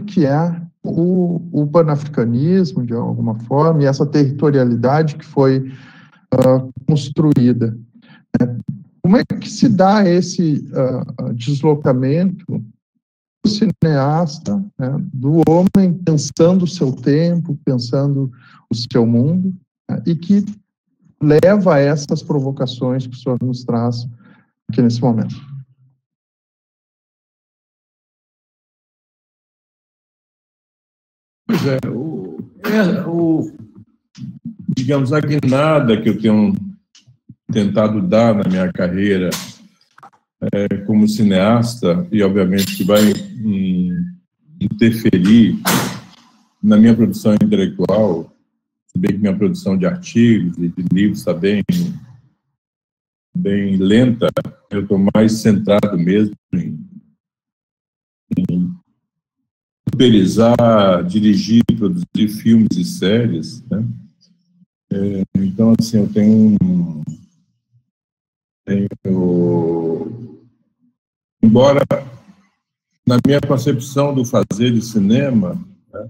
que é o panafricanismo, de alguma forma, e essa territorialidade que foi construída. Como é que se dá esse deslocamento do cineasta, né, do homem pensando o seu tempo, pensando o seu mundo, né, e que leva a essas provocações que o senhor nos traz aqui nesse momento? Pois é, digamos, a guinada que eu tenho tentado dar na minha carreira como cineasta, e obviamente que vai interferir na minha produção intelectual, se bem que minha produção de artigos e de livros está bem lenta, eu estou mais centrado mesmo no roteirizar, dirigir, produzir filmes e séries, né? Então, assim, eu tenho embora na minha concepção do fazer de cinema, né,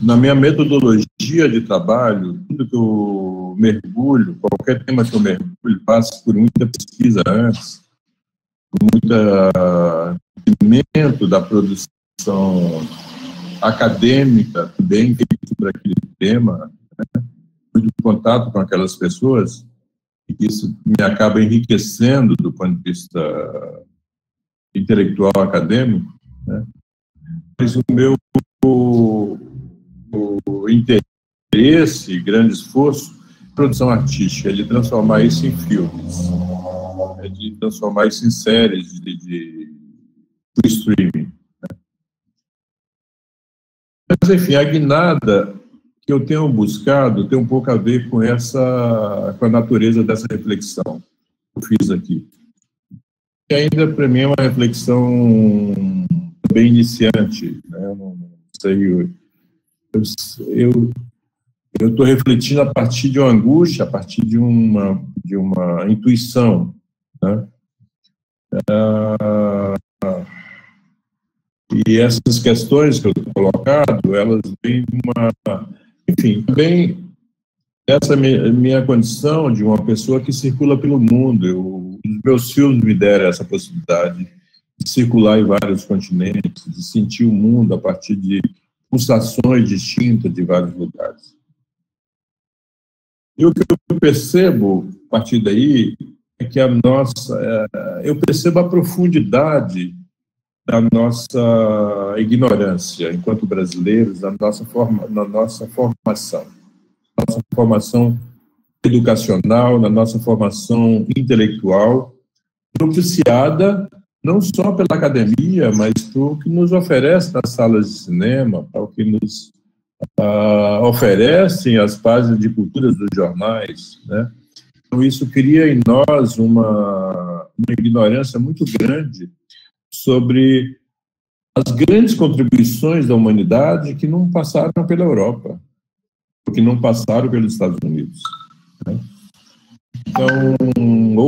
na minha metodologia de trabalho, tudo que eu mergulho, qualquer tema que eu mergulho, passo por muita pesquisa antes, por muito conhecimento da produção acadêmica também feito para aquele tema, né, muito contato com aquelas pessoas, e isso me acaba enriquecendo do ponto de vista intelectual acadêmico, né? Mas o meu interesse, grande esforço, produção artística, é de transformar isso em filmes, é de transformar isso em séries de streaming, né? Mas, enfim, a guinada que eu tenho buscado tem um pouco a ver com a natureza dessa reflexão que eu fiz aqui. E ainda, para mim, é uma reflexão bem iniciante, né? Eu não sei, eu estou refletindo a partir de uma angústia, a partir de uma intuição, né? E essas questões que eu estou colocado, elas vêm de uma... Enfim, também essa minha condição de uma pessoa que circula pelo mundo. Os meus filmes me deram essa possibilidade de circular em vários continentes, de sentir o mundo a partir de pulsações distintas de vários lugares. E o que eu percebo a partir daí é que eu percebo a profundidade da nossa ignorância, enquanto brasileiros, na nossa formação educacional, na nossa formação intelectual, propiciada não só pela academia, mas pelo que nos oferece nas salas de cinema, pelo que nos oferecem as páginas de cultura dos jornais, né? Então, isso cria em nós uma ignorância muito grande sobre as grandes contribuições da humanidade que não passaram pela Europa, que não passaram pelos Estados Unidos, né? Então,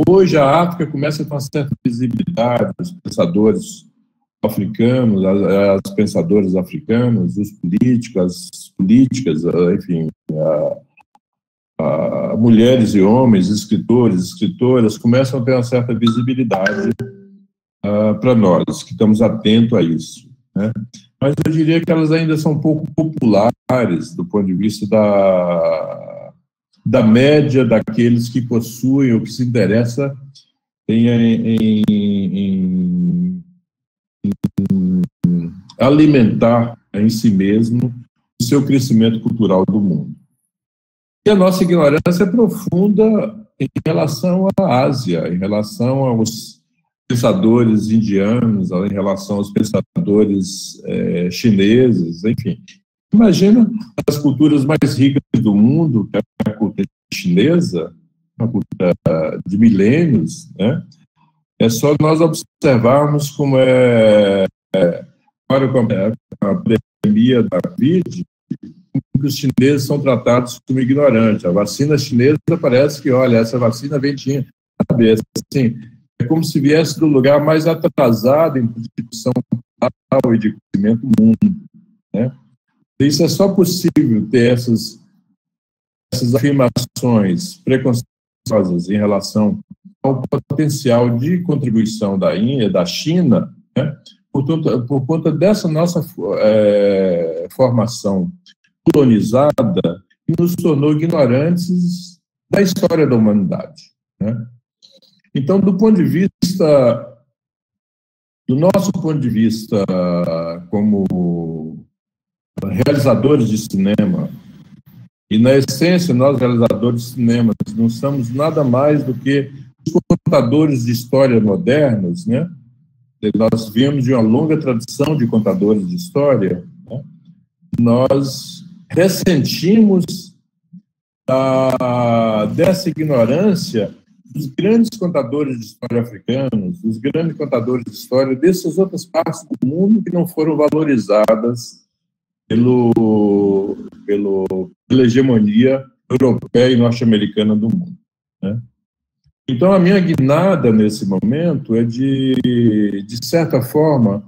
hoje a África começa a ter uma certa visibilidade, os pensadores africanos, as pensadoras africanas, os políticos, as políticas, enfim, mulheres e homens, escritores, escritoras, começam a ter uma certa visibilidade para nós, que estamos atentos a isso, né? Mas eu diria que elas ainda são um pouco populares do ponto de vista da média daqueles que possuem ou que se interessa em alimentar em si mesmo o seu crescimento cultural do mundo. E a nossa ignorância é profunda em relação à Ásia, em relação aos pensadores indianos, em relação aos pensadores chineses, enfim. Imagina as culturas mais ricas do mundo, que é a cultura chinesa, uma cultura de milênios, né? É só nós observarmos como agora com a pandemia da Covid, que os chineses são tratados como ignorantes. A vacina chinesa parece que, olha, essa vacina ventinha, sabe? Assim, é como se viesse do lugar mais atrasado em produção cultural e de conhecimento do mundo, né? Isso é só possível ter essas afirmações preconceituosas em relação ao potencial de contribuição da Índia, da China, né? Por conta dessa nossa formação colonizada, que nos tornou ignorantes da história da humanidade, né? Então, do nosso ponto de vista como realizadores de cinema, e na essência nós realizadores de cinema não somos nada mais do que os contadores de história modernos, né? Nós viemos de uma longa tradição de contadores de história, né? Nós ressentimos dessa ignorância os grandes contadores de história africanos, os grandes contadores de história dessas outras partes do mundo que não foram valorizadas pela hegemonia europeia e norte-americana do mundo, né? Então, a minha guinada nesse momento é de certa forma,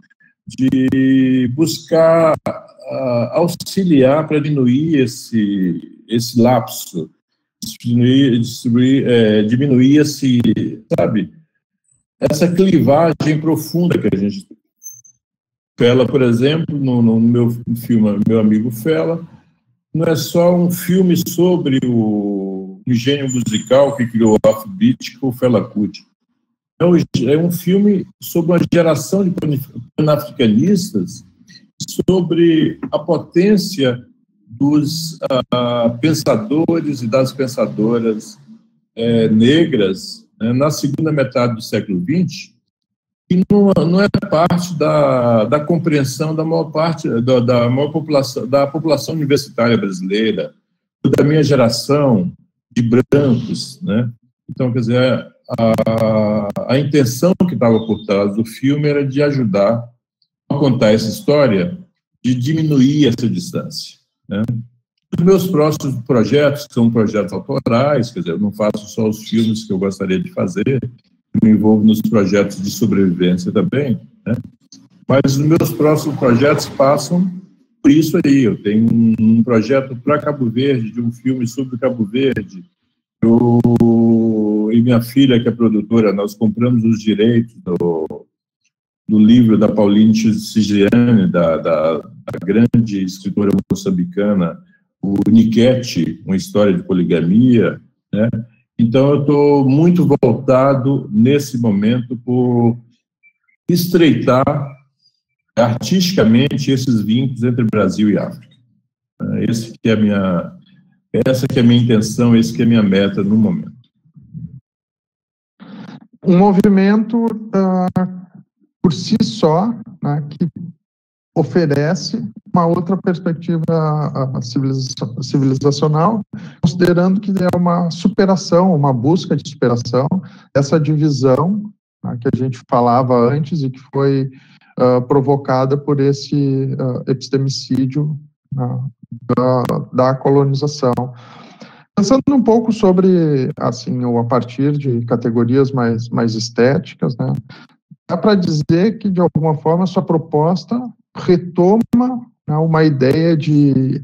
de buscar auxiliar para diminuir esse lapso, diminuir essa clivagem profunda que a gente tem. Fela, por exemplo, no meu filme, meu amigo Fela, não é só um filme sobre o gênio musical que criou o Afrobeat, que é o Fela Kuti. É um filme sobre uma geração de pan-africanistas, sobre a potência dos pensadores e das pensadoras negras, né, na segunda metade do século XX, que não é parte da compreensão da maior parte da maior população, da população universitária brasileira, da minha geração de brancos, né? Então, quer dizer, a intenção que estava por trás do filme era de ajudar a contar essa história, de diminuir essa distância, né? Os meus próximos projetos são projetos autorais, quer dizer, eu não faço só os filmes que eu gostaria de fazer, me envolvo nos projetos de sobrevivência também, né? Mas os meus próximos projetos passam por isso aí. Eu tenho um projeto para Cabo Verde, de um filme sobre Cabo Verde. Eu e minha filha, que é produtora, nós compramos os direitos do livro da Pauline Sigiane, da grande escritora moçambicana, o Niquete, uma história de poligamia, né? Então, eu estou muito voltado, nesse momento, por estreitar artisticamente esses vínculos entre Brasil e África. Essa que é a minha intenção, essa que é a minha meta no momento. Um movimento, por si só, né, que oferece uma outra perspectiva civilizacional, considerando que é uma superação, uma busca de superação, essa divisão, né, que a gente falava antes e que foi provocada por esse epistemicídio da colonização. Pensando um pouco sobre, assim, ou a partir de categorias mais estéticas, né, dá para dizer que, de alguma forma, sua proposta retoma, né, uma ideia de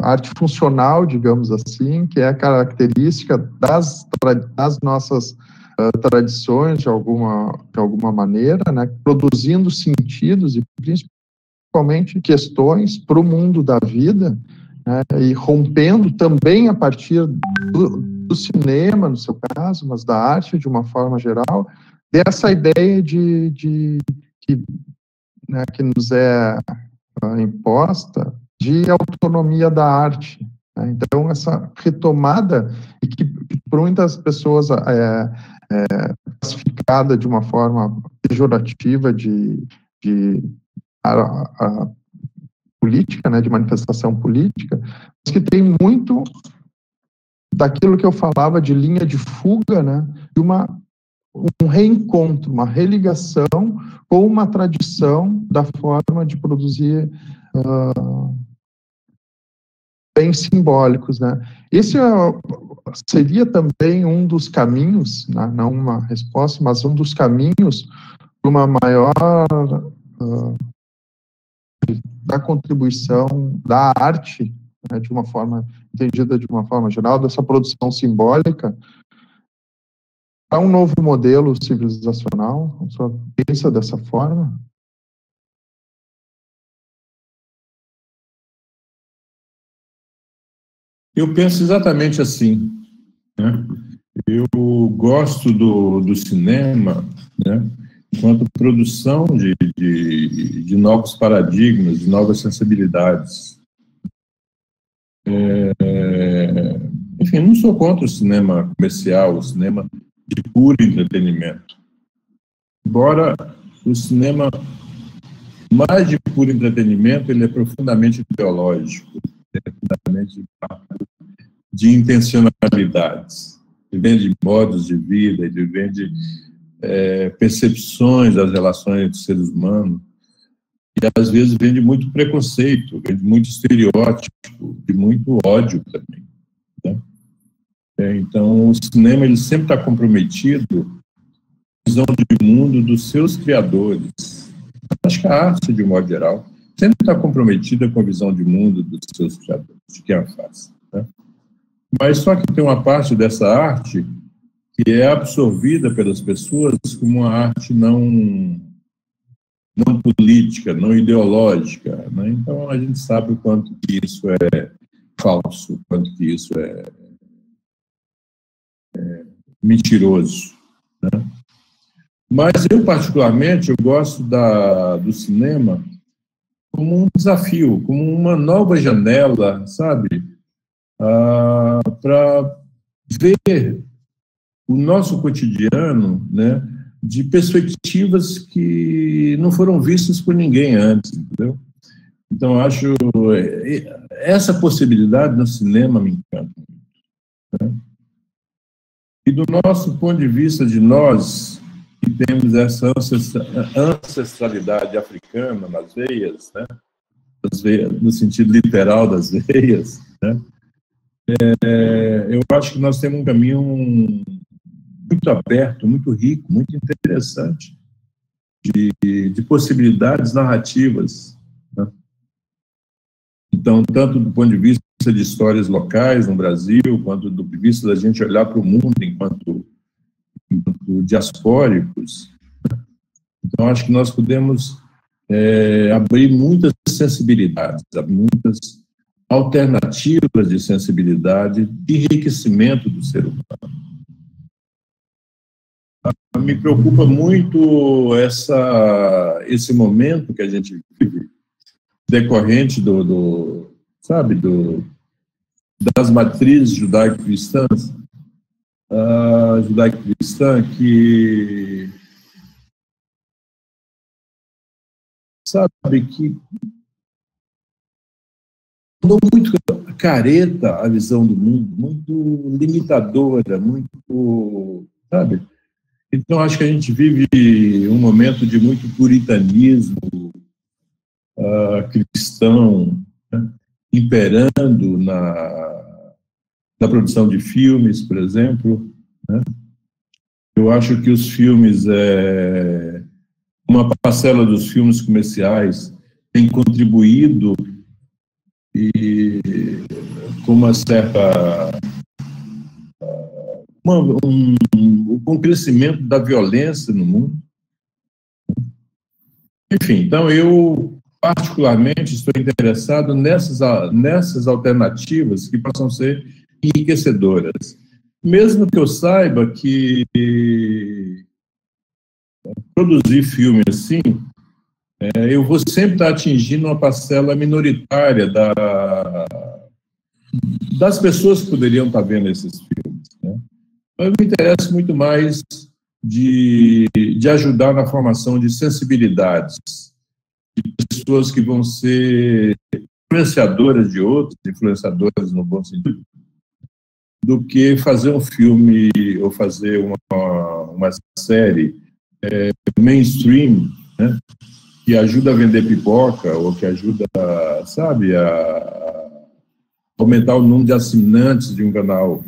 arte funcional, digamos assim, que é a característica das nossas tradições, de alguma maneira, né, produzindo sentidos e principalmente questões para o mundo da vida, né, e rompendo também a partir do cinema, no seu caso, mas da arte de uma forma geral, dessa ideia que nos é imposta de autonomia da arte, né? Então, essa retomada, e que por muitas pessoas classificada de uma forma pejorativa de política, né, de manifestação política, mas que tem muito daquilo que eu falava de linha de fuga, né, de um reencontro, uma religação com uma tradição da forma de produzir bens simbólicos, né. Esse seria também um dos caminhos, né, não uma resposta, mas um dos caminhos para uma maior da contribuição da arte, né, de uma forma entendida de uma forma geral, dessa produção simbólica, para um novo modelo civilizacional. A senhora pensa dessa forma? Eu penso exatamente assim, né? Eu gosto do cinema, né, enquanto produção de novos paradigmas, de novas sensibilidades. Enfim, não sou contra o cinema comercial, o cinema de puro entretenimento. Embora o cinema, mais de puro entretenimento, ele é profundamente ideológico, é profundamente de intencionalidades. ele vende modos de vida, ele vende percepções das relações entre seres humanos, e às vezes vende muito preconceito, vende muito estereótipo, e muito ódio também, né? Então, o cinema ele sempre está comprometido com a visão de mundo dos seus criadores. Acho que a arte, de um modo geral, sempre está comprometida com a visão de mundo dos seus criadores, de quem a faz, né? Mas só que tem uma parte dessa arte que é absorvida pelas pessoas como uma arte não política, não ideológica, né? Então, a gente sabe o quanto que isso é falso, o quanto que isso é mentiroso, né? Mas eu, particularmente, eu gosto do cinema como um desafio, como uma nova janela, sabe? Para ver o nosso cotidiano, né, de perspectivas que não foram vistas por ninguém antes, entendeu? Então, acho essa possibilidade no cinema me encanta muito, né? E do nosso ponto de vista de nós, que temos essa ancestralidade africana nas veias, né? No sentido literal das veias, né? Eu acho que nós temos um caminho muito aberto, muito rico, muito interessante de possibilidades narrativas, né? Então, tanto do ponto de vista de histórias locais no Brasil, quanto do ponto de vista da gente olhar para o mundo enquanto diaspóricos. Então, acho que nós podemos abrir muitas sensibilidades, muitas alternativas de sensibilidade, de enriquecimento do ser humano. Me preocupa muito esse momento que a gente vive, decorrente das matrizes judaico-cristãs, judaico-cristã que, sabe, que mudou muito careta a visão do mundo, muito limitadora, muito, sabe? Então, acho que a gente vive um momento de muito puritanismo cristão, né, imperando na produção de filmes, por exemplo, né? Eu acho que os filmes, uma parcela dos filmes comerciais tem contribuído com uma certa com o crescimento da violência no mundo. Enfim, então eu particularmente estou interessado nessas alternativas que possam ser enriquecedoras. Mesmo que eu saiba que produzir filme assim, eu vou sempre estar atingindo uma parcela minoritária das pessoas que poderiam estar vendo esses filmes, né? Eu me interesso muito mais de ajudar na formação de sensibilidades, de pessoas que vão ser influenciadoras de outros, influenciadoras no bom sentido, do que fazer um filme ou fazer uma série mainstream, né, que ajuda a vender pipoca ou que ajuda, sabe, a aumentar o número de assinantes de um canal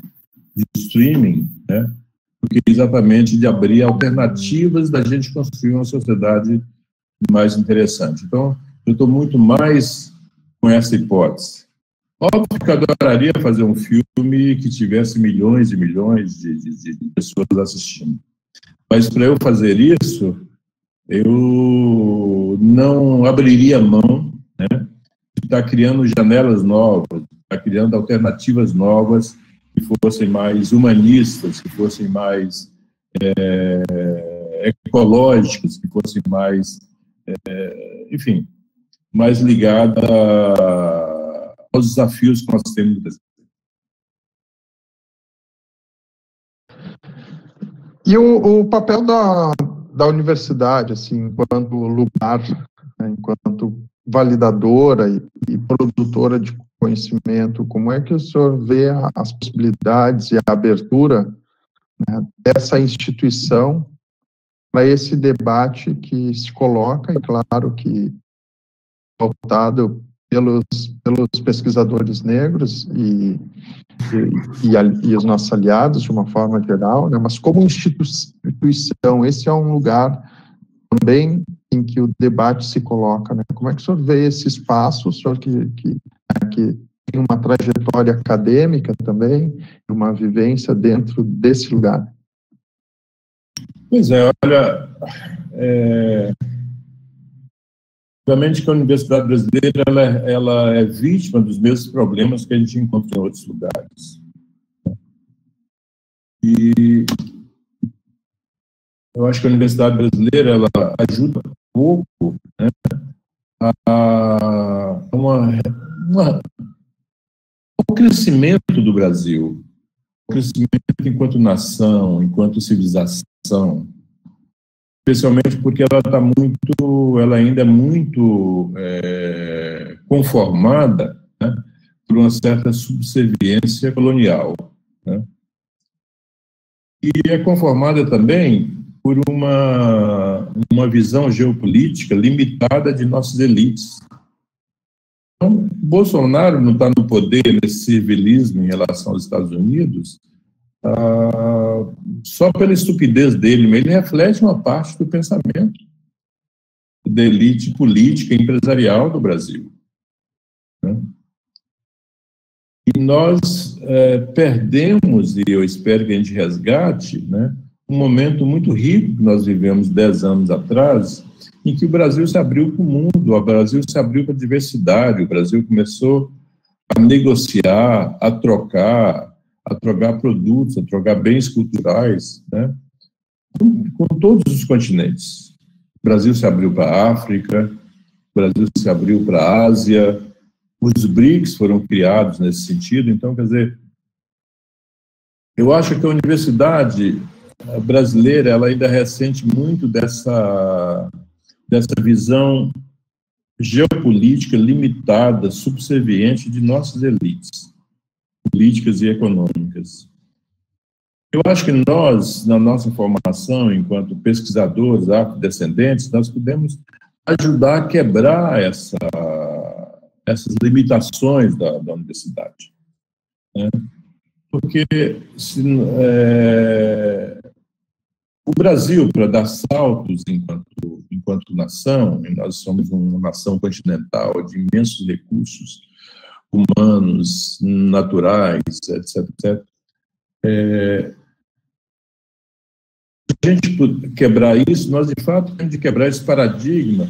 de streaming, né, do que exatamente de abrir alternativas da gente construir uma sociedade mais interessante. Então, eu estou muito mais com essa hipótese. Óbvio que eu adoraria fazer um filme que tivesse milhões e milhões de pessoas assistindo. Mas para eu fazer isso, eu não abriria mão, né, de estar criando janelas novas, de estar criando alternativas novas que fossem mais humanistas, que fossem mais ecológicas, que fossem mais, enfim, mais ligadas aos desafios que nós temos. E o papel da universidade, assim, enquanto lugar, né, enquanto validadora e produtora de conhecimento, como é que o senhor vê as possibilidades e a abertura né, dessa instituição para esse debate que se coloca, e claro que pautado pelos pesquisadores negros e os nossos aliados, de uma forma geral, né, mas como instituição, esse é um lugar também em que o debate se coloca, né? Como é que o senhor vê esse espaço, o senhor que tem uma trajetória acadêmica também, uma vivência dentro desse lugar? Pois é, olha, obviamente que a Universidade Brasileira ela é vítima dos mesmos problemas que a gente encontra em outros lugares. E eu acho que a Universidade Brasileira ela ajuda pouco, né, ao crescimento do Brasil, ao crescimento enquanto nação, enquanto civilização, especialmente porque ela ainda é muito conformada, né, por uma certa subserviência colonial, né, e é conformada também por uma visão geopolítica limitada de nossas elites. Então, Bolsonaro não está no poder nesse civilismo em relação aos Estados Unidos só pela estupidez dele, mas ele reflete uma parte do pensamento da elite política e empresarial do Brasil, né? E nós perdemos, e eu espero que a gente resgate, né, um momento muito rico que nós vivemos 10 anos atrás, em que o Brasil se abriu para o mundo, o Brasil se abriu para a diversidade, o Brasil começou a negociar, a trocar produtos, a trocar bens culturais, né, com todos os continentes. O Brasil se abriu para a África, o Brasil se abriu para a Ásia, os BRICS foram criados nesse sentido. Então, quer dizer, eu acho que a universidade brasileira ela ainda ressente muito dessa visão geopolítica limitada, subserviente de nossas elites políticas e econômicas. Eu acho que nós, na nossa formação enquanto pesquisadores afrodescendentes, nós podemos ajudar a quebrar essas limitações da universidade, né? Porque o Brasil, para dar saltos enquanto nação, e nós somos uma nação continental de imensos recursos humanos, naturais, etc., etc., a gente quebrar isso, nós de fato temos de quebrar esse paradigma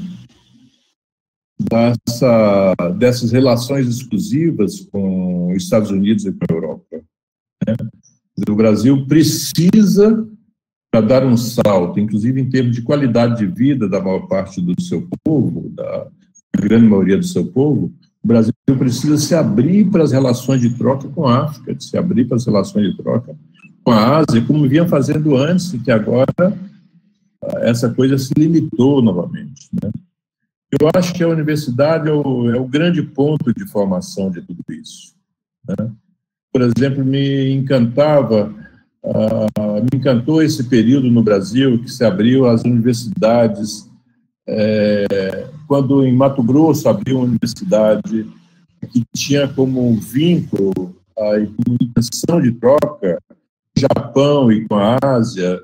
dessas relações exclusivas com os Estados Unidos e com a Europa, né? O Brasil precisa, para dar um salto, inclusive em termos de qualidade de vida da maior parte do seu povo, da grande maioria do seu povo, o Brasil precisa se abrir para as relações de troca com a África, se abrir para as relações de troca com a Ásia, como vinha fazendo antes, e que agora essa coisa se limitou novamente, né? Eu acho que a universidade é o grande ponto de formação de tudo isso, né? Por exemplo, me encantou esse período no Brasil que se abriu as universidades, quando em Mato Grosso abriu uma universidade que tinha como vínculo e como intenção de troca com o Japão e com a Ásia,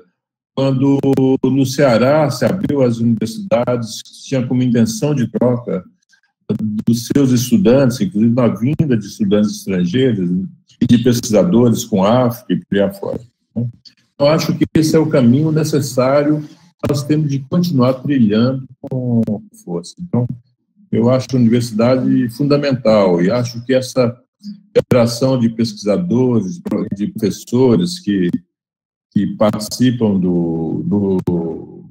quando no Ceará se abriu as universidades que tinham como intenção de troca dos seus estudantes, inclusive na vinda de estudantes estrangeiros e de pesquisadores com a África e por aí afora. Eu acho que esse é o caminho necessário, nós temos de continuar trilhando com força. Então, eu acho a universidade fundamental, e acho que essa geração de pesquisadores, de professores que participam do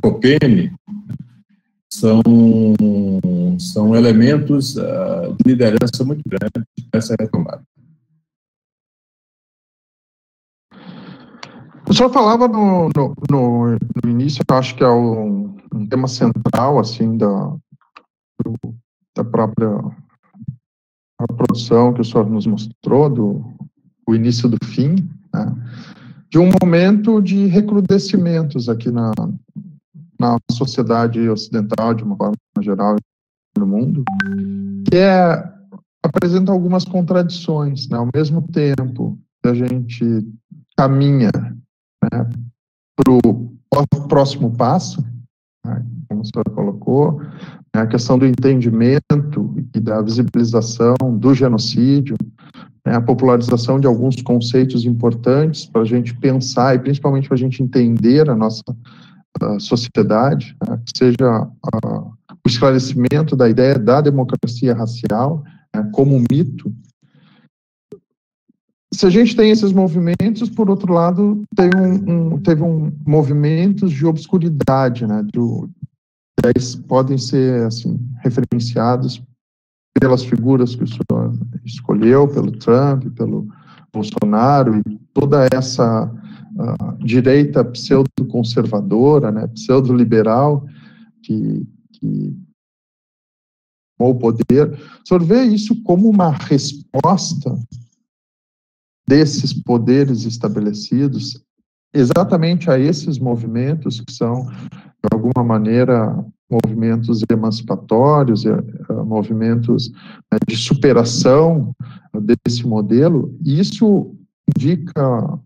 COPENE são elementos de liderança muito grandes nessa retomada. O senhor falava no início, eu acho que é um tema central, assim, da própria produção que o senhor nos mostrou, do início do fim, né? de um momento de recrudescimentos aqui na sociedade ocidental, de uma forma geral, no mundo, que apresenta algumas contradições, né? Ao mesmo tempo que a gente caminha, né, para o próximo passo, né, como o senhor colocou, né, a questão do entendimento e da visibilização do genocídio, né, a popularização de alguns conceitos importantes para a gente pensar e principalmente para a gente entender a nossa sociedade, né, que seja o esclarecimento da ideia da democracia racial, né, como um mito. Se a gente tem esses movimentos, por outro lado, teve movimentos de obscuridade, né, podem ser assim, referenciados pelas figuras que o senhor escolheu, pelo Trump, pelo Bolsonaro, e toda essa direita pseudo-conservadora, né, pseudo-liberal, que tomou o poder. O senhor vê isso como uma resposta desses poderes estabelecidos exatamente a esses movimentos que são, de alguma maneira, movimentos emancipatórios, movimentos de superação desse modelo? Isso indica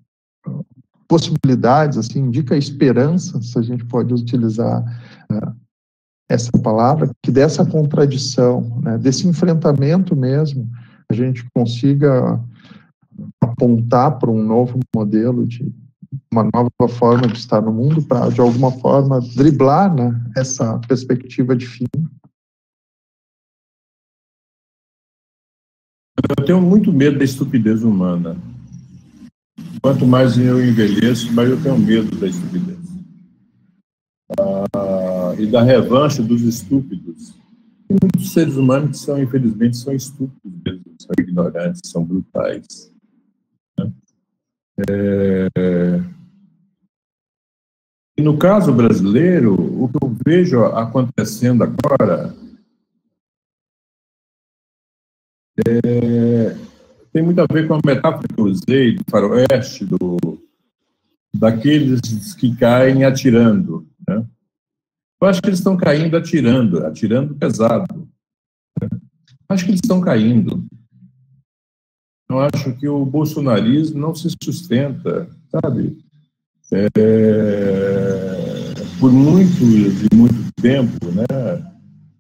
possibilidades, assim, indica esperança, se a gente pode utilizar essa palavra, que dessa contradição, né, desse enfrentamento mesmo, a gente consiga apontar para um novo modelo, de uma nova forma de estar no mundo, para, de alguma forma, driblar, né, essa perspectiva de fim. Eu tenho muito medo da estupidez humana. Quanto mais eu envelheço, mais eu tenho medo da estupidez. E da revanche dos estúpidos. Tem muitos seres humanos que são, infelizmente, são estúpidos mesmo, são ignorantes, são brutais. E no caso brasileiro, o que eu vejo acontecendo agora tem muito a ver com a metáfora que eu usei do faroeste, daqueles que caem atirando, né? Eu acho que eles estão caindo atirando pesado. Acho que eles estão caindo. Eu acho que o bolsonarismo não se sustenta, sabe? Por muito tempo, né?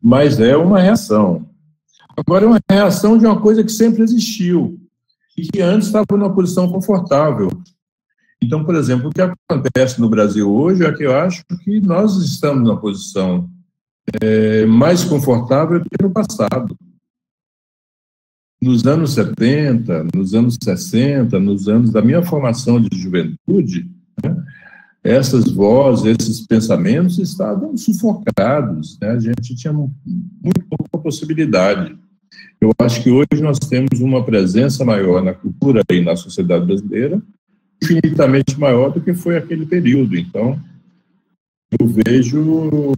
Mas é uma reação. Agora, é uma reação de uma coisa que sempre existiu e que antes estava numa posição confortável. Então, por exemplo, o que acontece no Brasil hoje é que eu acho que nós estamos numa posição mais confortável do que no passado. Nos anos 70, nos anos 60, nos anos da minha formação de juventude, né, essas vozes, esses pensamentos estavam sufocados, né? A gente tinha muito pouca possibilidade. Eu acho que hoje nós temos uma presença maior na cultura e na sociedade brasileira, infinitamente maior do que foi aquele período. Então, eu vejo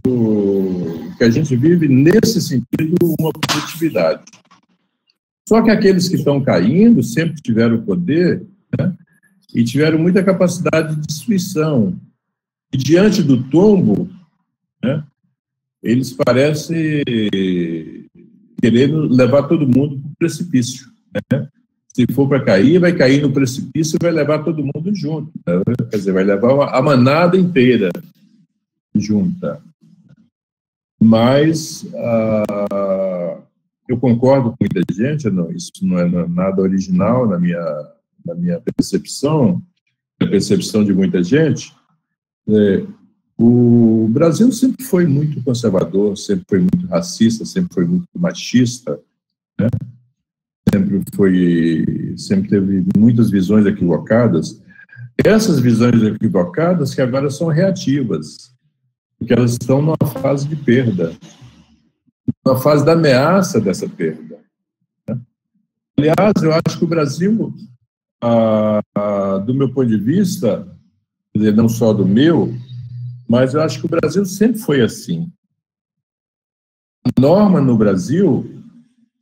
que a gente vive, nesse sentido, uma positividade. Só que aqueles que estão caindo sempre tiveram poder, né, e tiveram muita capacidade de destruição. E diante do tombo, né, eles parecem querendo levar todo mundo para o precipício, né? Se for para cair, vai cair no precipício e vai levar todo mundo junto, né? Quer dizer, vai levar a manada inteira junta. Mas eu concordo com muita gente, isso não é nada original na minha percepção, a percepção de muita gente. O Brasil sempre foi muito conservador, sempre foi muito racista, sempre foi muito machista, né? Sempre teve muitas visões equivocadas. Essas visões equivocadas que agora são reativas, porque elas estão numa fase de perda, numa fase da ameaça dessa perda, né? Aliás, eu acho que o Brasil, do meu ponto de vista, quer dizer, não só do meu, mas eu acho que o Brasil sempre foi assim. A norma no Brasil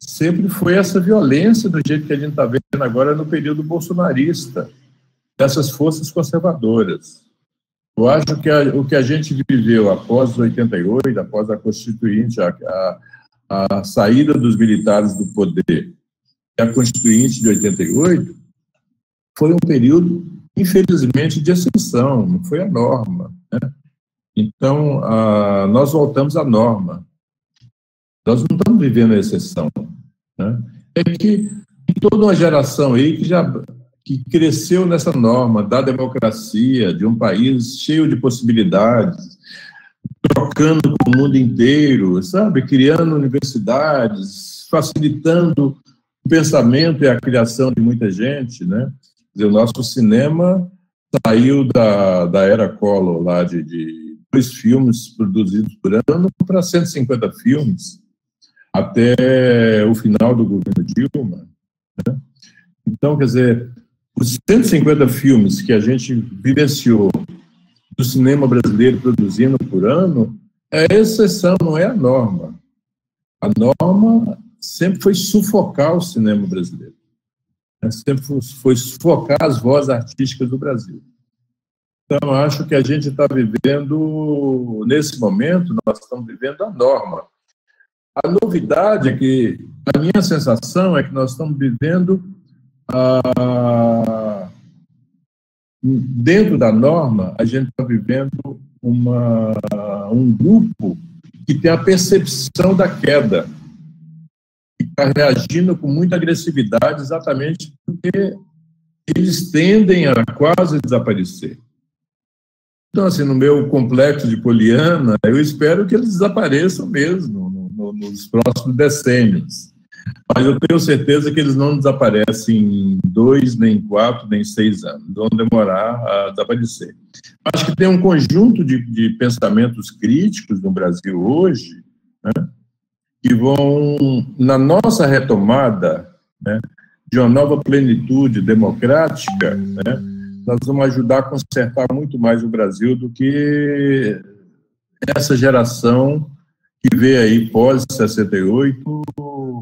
sempre foi essa violência do jeito que a gente está vendo agora no período bolsonarista. dessas forças conservadoras. Eu acho que o que a gente viveu após 88, após a Constituinte, a saída dos militares do poder e a Constituinte de 88, foi um período, infelizmente, de exceção, não foi a norma, né? Então, nós voltamos à norma. Nós não estamos vivendo a exceção, né? É que toda uma geração aí que cresceu nessa norma da democracia, de um país cheio de possibilidades, trocando com o mundo inteiro, sabe? Criando universidades, facilitando o pensamento e a criação de muita gente, né? Quer dizer, o nosso cinema saiu da era Collor, lá de 2 filmes produzidos por ano para 150 filmes, até o final do governo Dilma, né? Então, quer dizer, os 150 filmes que a gente vivenciou do cinema brasileiro produzindo por ano é a exceção, não é a norma. A norma sempre foi sufocar o cinema brasileiro, né? Sempre foi sufocar as vozes artísticas do Brasil. Então, acho que a gente está vivendo, nesse momento, nós estamos vivendo a norma. A novidade é que, a minha sensação é que nós estamos vivendo dentro da norma, a gente está vivendo um grupo que tem a percepção da queda, que está reagindo com muita agressividade, exatamente porque eles tendem a quase desaparecer. Então, assim, no meu complexo de Poliana, eu espero que eles desapareçam mesmo nos próximos decênios. Mas eu tenho certeza que eles não desaparecem em 2, nem 4, nem 6 anos. Vão demorar a desaparecer. Acho que tem um conjunto de pensamentos críticos no Brasil hoje, né, que vão, na nossa retomada, né, de uma nova plenitude democrática, né, nós vamos ajudar a consertar muito mais o Brasil do que essa geração que veio aí pós-68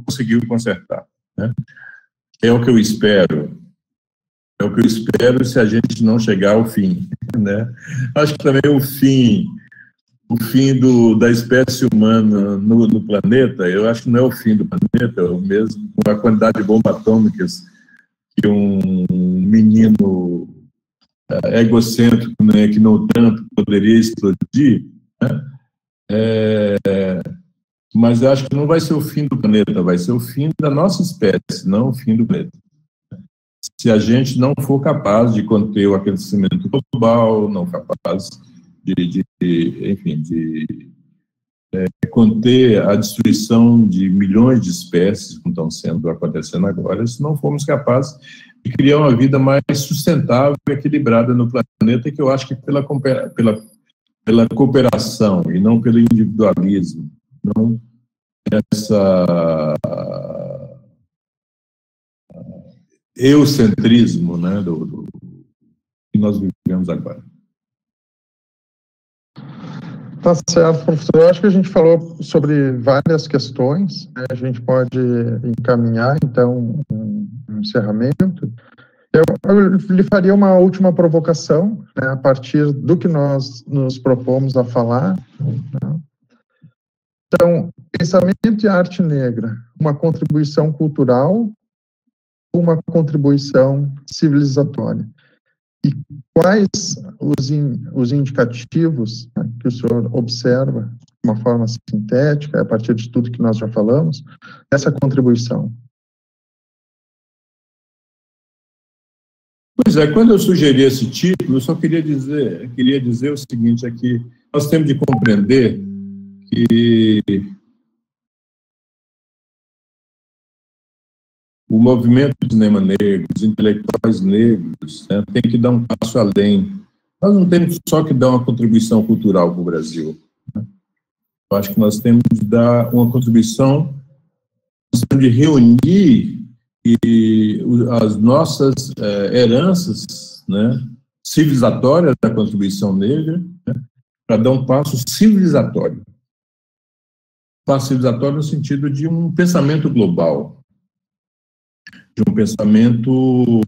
conseguiu consertar, né? É o que eu espero. É o que eu espero se a gente não chegar ao fim, né? Acho que também o fim da espécie humana no planeta, eu acho que não é o fim do planeta, é o mesmo com a quantidade de bombas atômicas que um menino egocêntrico, né, que no tanto poderia explodir, né? Mas eu acho que não vai ser o fim do planeta, vai ser o fim da nossa espécie, não o fim do planeta. Se a gente não for capaz de conter o aquecimento global, não capaz de conter a destruição de milhões de espécies, como estão sendo acontecendo agora, se não formos capazes de criar uma vida mais sustentável e equilibrada no planeta, que eu acho que pela cooperação e não pelo individualismo, não essa eucentrismo, né, do que nós vivemos agora. Tá certo, professor. Eu acho que a gente falou sobre várias questões, né? A gente pode encaminhar, então, um encerramento. Eu lhe faria uma última provocação, né, a partir do que nós nos propomos a falar, né? Então, pensamento e arte negra, uma contribuição cultural, uma contribuição civilizatória. E quais os indicativos, né, que o senhor observa de uma forma sintética, a partir de tudo que nós já falamos, essa contribuição? Pois é, quando eu sugeri esse título, eu só queria dizer o seguinte, é que nós temos de compreender que o movimento do cinema negro, os intelectuais negros, né, tem que dar um passo além. Nós não temos só que dar uma contribuição cultural para o Brasil, né? Eu acho que nós temos de dar uma contribuição, nós temos de reunir as nossas heranças, né, civilizatórias da contribuição negra, né, para dar um passo civilizatório. Passo civilizatório no sentido de um pensamento global, de um pensamento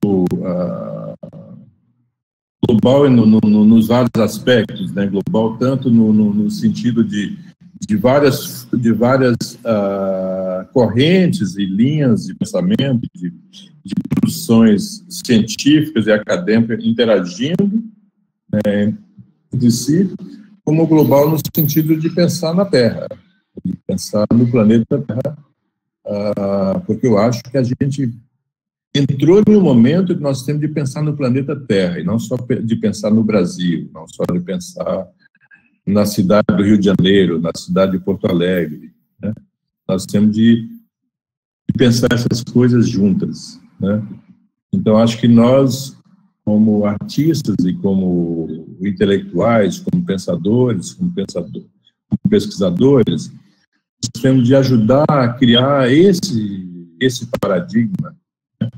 global nos vários aspectos, né? Global tanto no sentido de várias correntes e linhas de pensamento, de produções científicas e acadêmicas interagindo, né, entre si, como global no sentido de pensar na Terra, de pensar no planeta Terra, porque eu acho que a gente entrou em um momento que nós temos de pensar no planeta Terra, e não só de pensar no Brasil, não só de pensar na cidade do Rio de Janeiro, na cidade de Porto Alegre, né? Nós temos de pensar essas coisas juntas, né? Então, acho que nós, como artistas e como intelectuais, como pensadores, como pesquisadores, nós temos de ajudar a criar esse paradigma, né?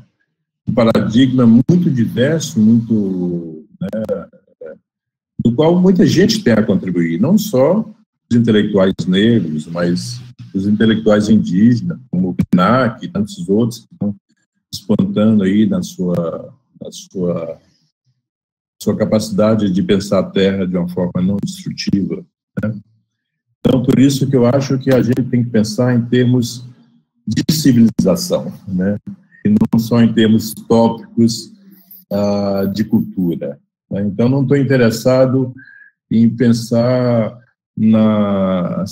Um paradigma muito diverso, muito, né, do qual muita gente tem a contribuir, não só os intelectuais negros, mas os intelectuais indígenas, como o PNAC e tantos outros que estão despontando aí na sua capacidade de pensar a Terra de uma forma não destrutiva, né? Então, por isso que eu acho que a gente tem que pensar em termos de civilização, né? E não só em termos tópicos de cultura. Então, não estou interessado em pensar na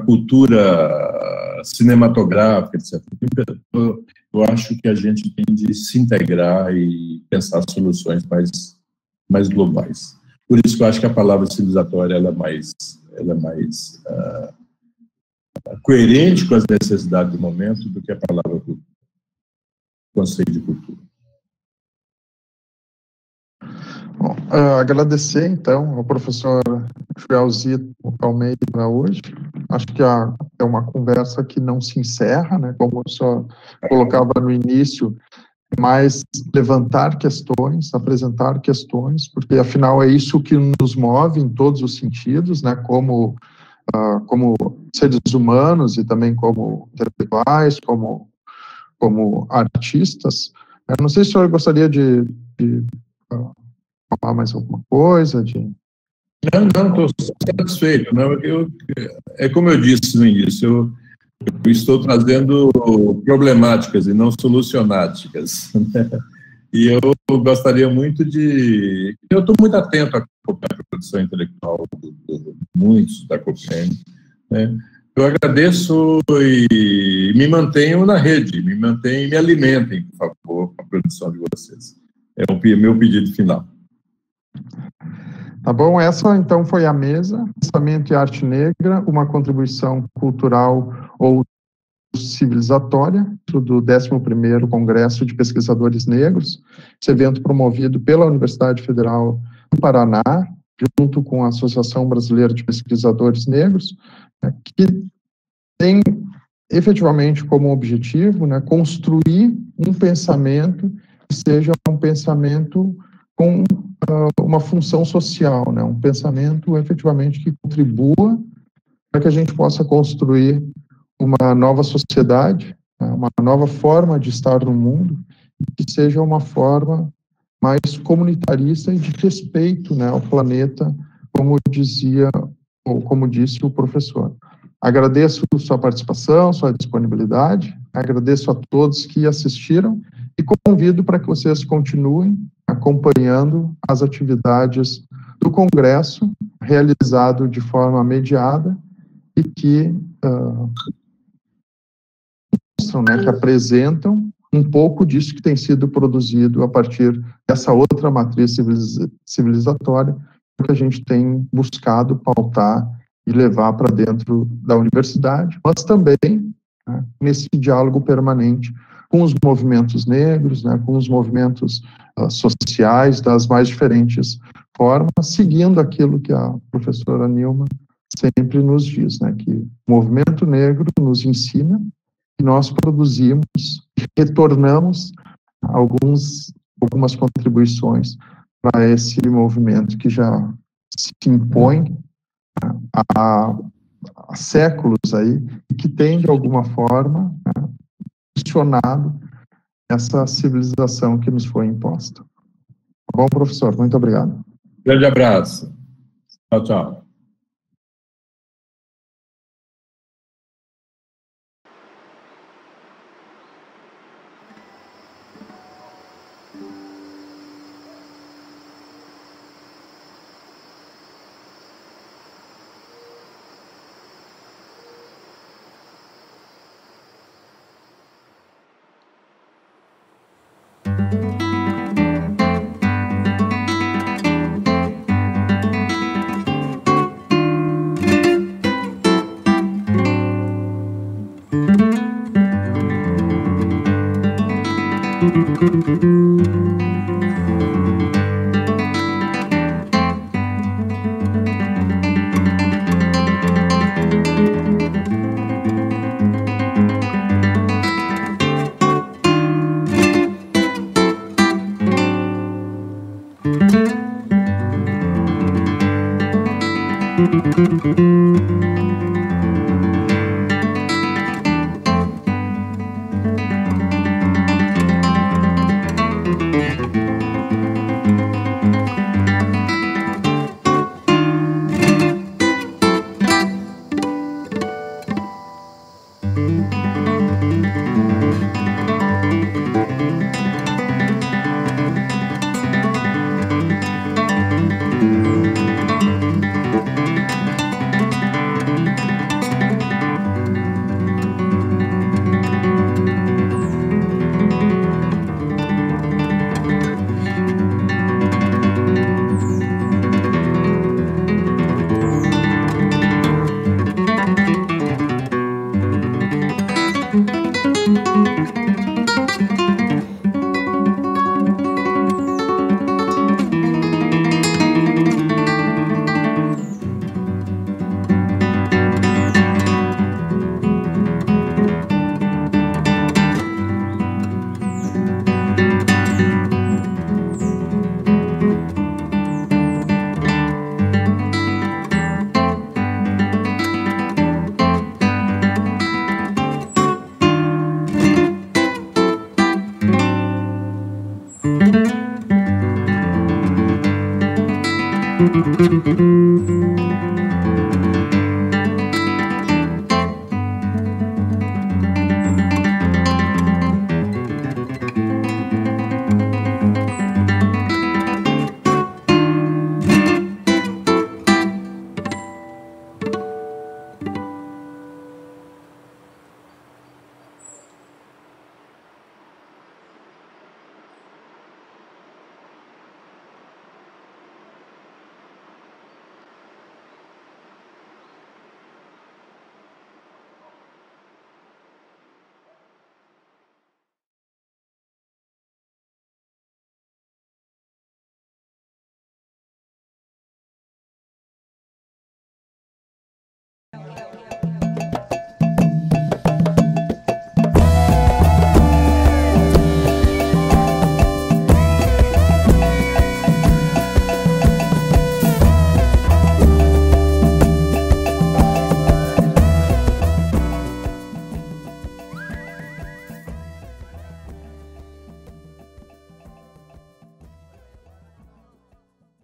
cultura cinematográfica, etc. Eu acho que a gente tem de se integrar e pensar soluções mais globais. Por isso que eu acho que a palavra civilizatória ela é mais coerente com as necessidades do momento do que a palavra cultura, conceito de cultura. Bom, agradecer, então, ao professor Joelzito Almeida hoje. Acho que é uma conversa que não se encerra, né? Como o senhor colocava no início, mas levantar questões, apresentar questões, porque, afinal, é isso que nos move em todos os sentidos, né? Como seres humanos e também como intelectuais, como artistas. Eu não sei se o senhor gostaria de falar mais alguma coisa? Não, estou satisfeito. Não, é como eu disse no início, eu estou trazendo problemáticas e não solucionáticas, né? E eu gostaria muito de... Eu estou muito atento à produção intelectual de muitos da COPEN, né? Eu agradeço e me mantenham na rede, me alimentem, por favor, com a produção de vocês. É o meu pedido final. Tá bom, essa então foi a mesa, Pensamento e Arte Negra, uma contribuição cultural ou civilizatória do 11º Congresso de Pesquisadores Negros, esse evento promovido pela Universidade Federal do Paraná, junto com a Associação Brasileira de Pesquisadores Negros, né, que tem efetivamente como objetivo, né, construir um pensamento que seja um pensamento com uma função social, né, um pensamento efetivamente que contribua para que a gente possa construir uma nova sociedade, né, uma nova forma de estar no mundo, que seja uma forma mais comunitarista e de respeito, né, ao planeta, como dizia, ou como disse o professor. Agradeço sua participação, sua disponibilidade, agradeço a todos que assistiram e convido para que vocês continuem acompanhando as atividades do Congresso, realizado de forma mediada e que mostram, né, que apresentam um pouco disso que tem sido produzido a partir dessa outra matriz civilizatória que a gente tem buscado pautar e levar para dentro da universidade, mas também, né, nesse diálogo permanente com os movimentos negros, né, com os movimentos sociais das mais diferentes formas, seguindo aquilo que a professora Nilma sempre nos diz, né, que o movimento negro nos ensina e nós produzimos, retornamos algumas contribuições para esse movimento que já se impõe há séculos aí, e que tem, de alguma forma, questionado essa civilização que nos foi imposta. bom, professor? Muito obrigado. Grande abraço. Tchau, tchau.